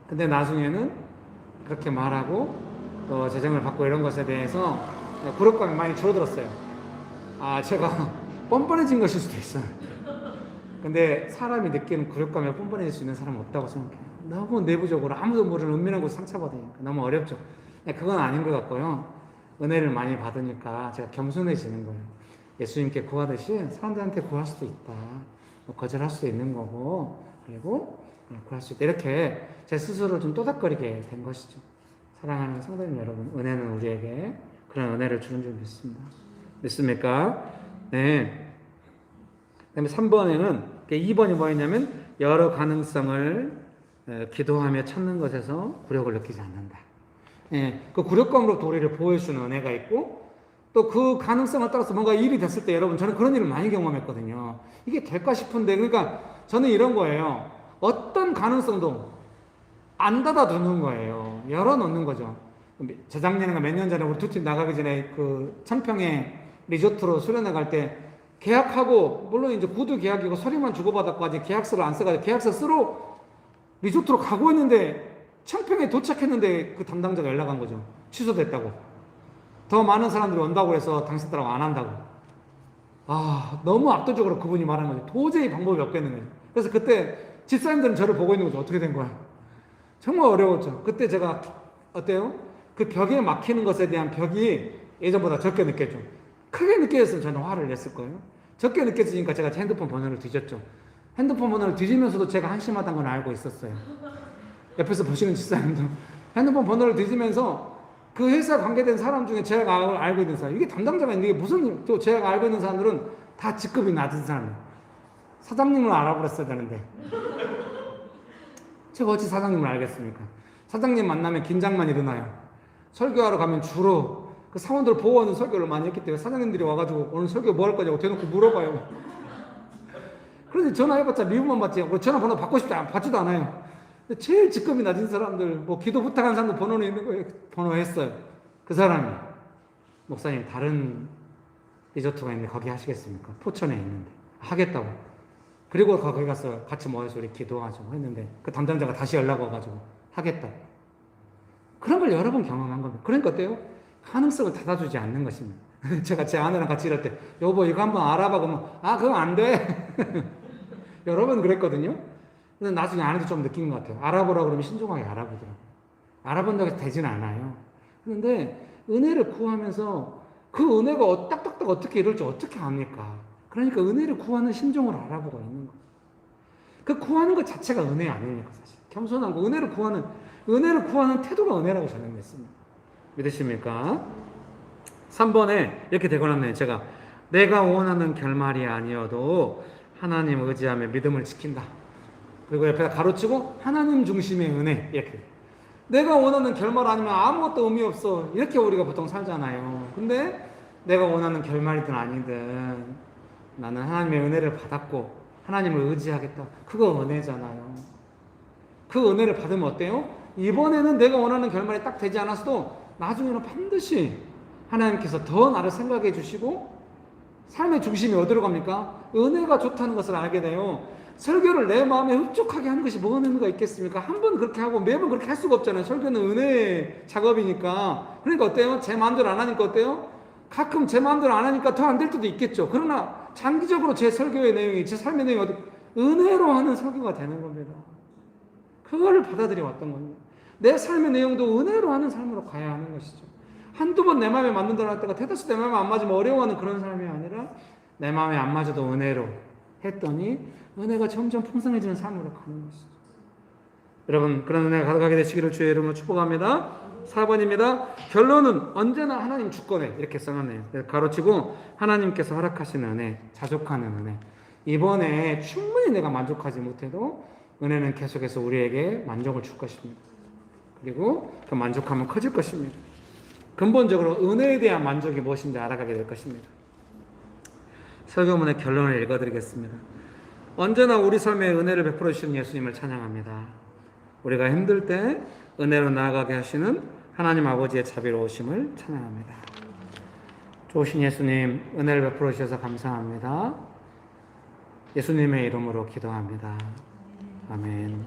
근데 나중에는 그렇게 말하고 또 재정을 받고 이런 것에 대해서 굴욕감이 많이 줄어들었어요. 아, 제가 뻔뻔해진 것일 수도 있어요. 근데 사람이 느끼는 굴욕감에 뻔뻔해질 수 있는 사람은 없다고 생각해요. 너무 내부적으로 아무도 모르는 은밀한 곳 상처받으니까 너무 어렵죠. 그건 아닌 것 같고요. 은혜를 많이 받으니까 제가 겸손해지는 거예요. 예수님께 구하듯이 사람들한테 구할 수도 있다. 거절할 수도 있는 거고, 그리고 구할 수 있다. 이렇게 제 스스로를 좀 또닥거리게 된 것이죠. 사랑하는 성도님 여러분, 은혜는 우리에게 그런 은혜를 주는 줄 믿습니다. 믿습니까? 네. 그다음에 3번에는 2번이 뭐였냐면 여러 가능성을 기도하며 찾는 것에서 굴욕을 느끼지 않는다. 예, 그 굴욕감으로 우리를 보호해주는 은혜가 있고, 또 그 가능성을 따라서 뭔가 일이 됐을 때, 여러분 저는 그런 일을 많이 경험했거든요. 이게 될까 싶은데, 그러니까 저는 이런 거예요. 어떤 가능성도 안 닫아두는 거예요. 열어놓는 거죠. 재작년인가 몇 년 전에 우리 두 팀 나가기 전에 그 청평에 리조트로 수련회 갈 때 계약하고, 물론 이제 구두 계약이고 서류만 주고받았고 아직 계약서를 안 써가지고 계약서 쓰러 리조트로 가고 있는데 청평에 도착했는데 그 담당자가 연락 한 거죠. 취소됐다고. 더 많은 사람들이 온다고 해서 당신들하고 안 한다고. 아, 너무 압도적으로 그분이 말하는 거죠. 도저히 방법이 없겠는 거죠. 그래서 그때 집사님들은 저를 보고 있는 거죠. 어떻게 된 거야? 정말 어려웠죠. 그때 제가 어때요? 그 벽에 막히는 것에 대한 벽이 예전보다 적게 느꼈죠. 크게 느껴졌으면 저는 화를 냈을 거예요. 적게 느껴지니까 제가 제 핸드폰 번호를 뒤졌죠. 핸드폰 번호를 뒤지면서도 제가 한심하다는 걸 알고 있었어요. 옆에서 보시는 집사님도 핸드폰 번호를 뒤지면서 그 회사 관계된 사람 중에 제가 알고 있는 사람, 이게 담당자가 있는 게 무슨, 또 제가 알고 있는 사람들은 다 직급이 낮은 사람이에요. 사장님을 알아버렸어야 되는데 제가 어찌 사장님을 알겠습니까? 사장님 만나면 긴장만 일어나요. 설교하러 가면 주로 그 사원들 보호하는 설교를 많이 했기 때문에 사장님들이 와가지고 오늘 설교 뭐 할 거냐고 대놓고 물어봐요. 그런데 전화해봤자 미움만 받지, 전화번호 받고 싶지 받지도 않아요. 제일 직급이 낮은 사람들, 뭐 기도 부탁한 사람들 번호는 있는 거예요. 번호 했어요. 그 사람이, 목사님 다른 리조트가 있는데 거기 하시겠습니까? 포천에 있는데. 하겠다고. 그리고 거기 가서 같이 모여서 우리 기도하죠 했는데 그 담당자가 다시 연락 와가지고 하겠다. 그런 걸 여러 번 경험한 겁니다. 그러니까 어때요? 가능성을 닫아주지 않는 것입니다. 제가 제 아내랑 같이 일할 때 여보 이거 한번 알아봐 그러면 아 그건 안 돼. 여러 번 그랬거든요. 근데 나중에 아내도 좀 느낀 것 같아요. 알아보라 그러면 신중하게 알아보더라고요. 알아본다고 해서 되지는 않아요. 그런데 은혜를 구하면서 그 은혜가 딱딱딱 어떻게 이럴지 어떻게 압니까? 그러니까 은혜를 구하는 심정으로 알아보고 있는 거예요. 그 구하는 것 자체가 은혜 아닙니까 사실. 겸손한 거 은혜를 구하는 태도가 은혜라고 저는 믿습니다. 믿으십니까? 3번에 이렇게 되거나 제가 내가 원하는 결말이 아니어도 하나님 의지하며 믿음을 지킨다. 그리고 옆에다 가로치고 하나님 중심의 은혜 이렇게. 내가 원하는 결말 아니면 아무것도 의미 없어. 이렇게 우리가 보통 살잖아요. 근데 내가 원하는 결말이든 아니든 나는 하나님의 은혜를 받았고 하나님을 의지하겠다. 그거 은혜잖아요. 그 은혜를 받으면 어때요? 이번에는 내가 원하는 결말이 딱 되지 않았어도 나중에는 반드시 하나님께서 더 나를 생각해 주시고 삶의 중심이 어디로 갑니까? 은혜가 좋다는 것을 알게 돼요. 설교를 내 마음에 흡족하게 하는 것이 뭐가 의미가 있겠습니까? 한 번 그렇게 하고 매번 그렇게 할 수가 없잖아요. 설교는 은혜 작업이니까. 그러니까 어때요? 제 마음대로 안 하니까 어때요? 가끔 제 마음대로 안 하니까 더 안 될 때도 있겠죠. 그러나 장기적으로 제 설교의 내용이, 제 삶의 내용이 어디 은혜로 하는 설교가 되는 겁니다. 그거를 받아들여 왔던 겁니다. 내 삶의 내용도 은혜로 하는 삶으로 가야 하는 것이죠. 한두 번 내 마음에 맞는다고 할 때가 대다수 내 마음에 안 맞으면 어려워하는 그런 삶이 아니라 내 마음에 안 맞아도 은혜로 했더니 은혜가 점점 풍성해지는 삶으로 가는 것이죠. 여러분 그런 은혜가 가득하게 되시기를 주의 이름으로 축복합니다. 4번입니다. 결론은 언제나 하나님 주권에 이렇게 써놨네요. 가로치고 하나님께서 허락하시는 은혜, 자족하는 은혜. 이번에 충분히 내가 만족하지 못해도 은혜는 계속해서 우리에게 만족을 줄 것입니다. 그리고 그 만족함은 커질 것입니다. 근본적으로 은혜에 대한 만족이 무엇인지 알아가게 될 것입니다. 설교문의 결론을 읽어드리겠습니다. 언제나 우리 삶에 은혜를 베풀어 주시는 예수님을 찬양합니다. 우리가 힘들 때 은혜로 나아가게 하시는 하나님 아버지의 자비로우심을 찬양합니다. 좋으신 예수님, 은혜를 베풀어 주셔서 감사합니다. 예수님의 이름으로 기도합니다. 아멘.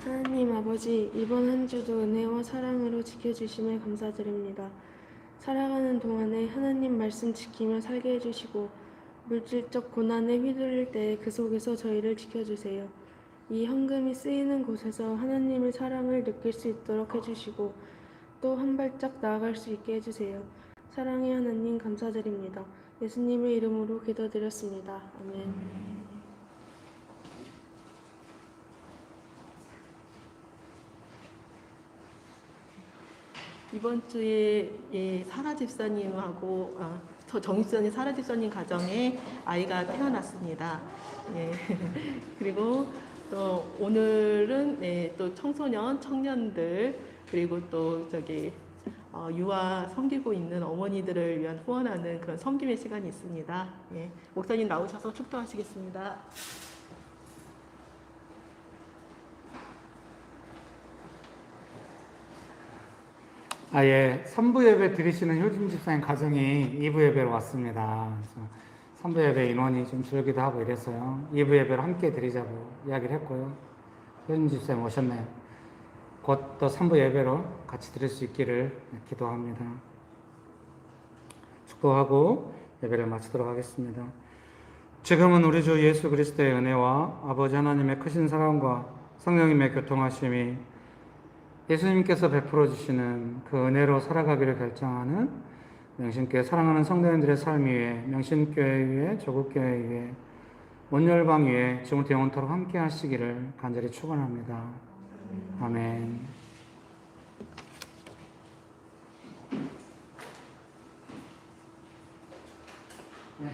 하나님 아버지, 이번 한 주도 은혜와 사랑으로 지켜주심에 감사드립니다. 살아가는 동안에 하나님 말씀 지키며 살게 해주시고 물질적 고난에 휘둘릴 때 그 속에서 저희를 지켜주세요. 이 헌금이 쓰이는 곳에서 하나님의 사랑을 느낄 수 있도록 해주시고 또 한 발짝 나아갈 수 있게 해주세요. 사랑의 하나님 감사드립니다. 예수님의 이름으로 기도드렸습니다. 아멘. 이번 주에 사라 집사님하고 정희 집사님, 사라 집사님 가정에 아이가 태어났습니다. 예. 그리고 또 오늘은 또 청소년, 청년들 그리고 또 유아 섬기고 있는 어머니들을 위한 후원하는 그런 섬김의 시간이 있습니다. 예. 목사님 나오셔서 축도하시겠습니다. 예, 3부 예배 드리시는 효진 집사님 가정이 2부 예배로 왔습니다. 그래서 3부 예배 인원이 좀 줄기도 하고 이래서요. 2부 예배를 함께 드리자고 이야기를 했고요. 효진 집사님 오셨네요. 곧 또 3부 예배로 같이 드릴 수 있기를 기도합니다. 축도하고 예배를 마치도록 하겠습니다. 지금은 우리 주 예수 그리스도의 은혜와 아버지 하나님의 크신 사랑과 성령님의 교통하심이 예수님께서 베풀어 주시는 그 은혜로 살아가기를 결정하는 명신교회 사랑하는 성도님들의 삶 위에, 명신교회 위에, 조국교회 위에, 온열방 위에 지금부터 영원토록 함께 하시기를 간절히 축원합니다. 아멘. 네,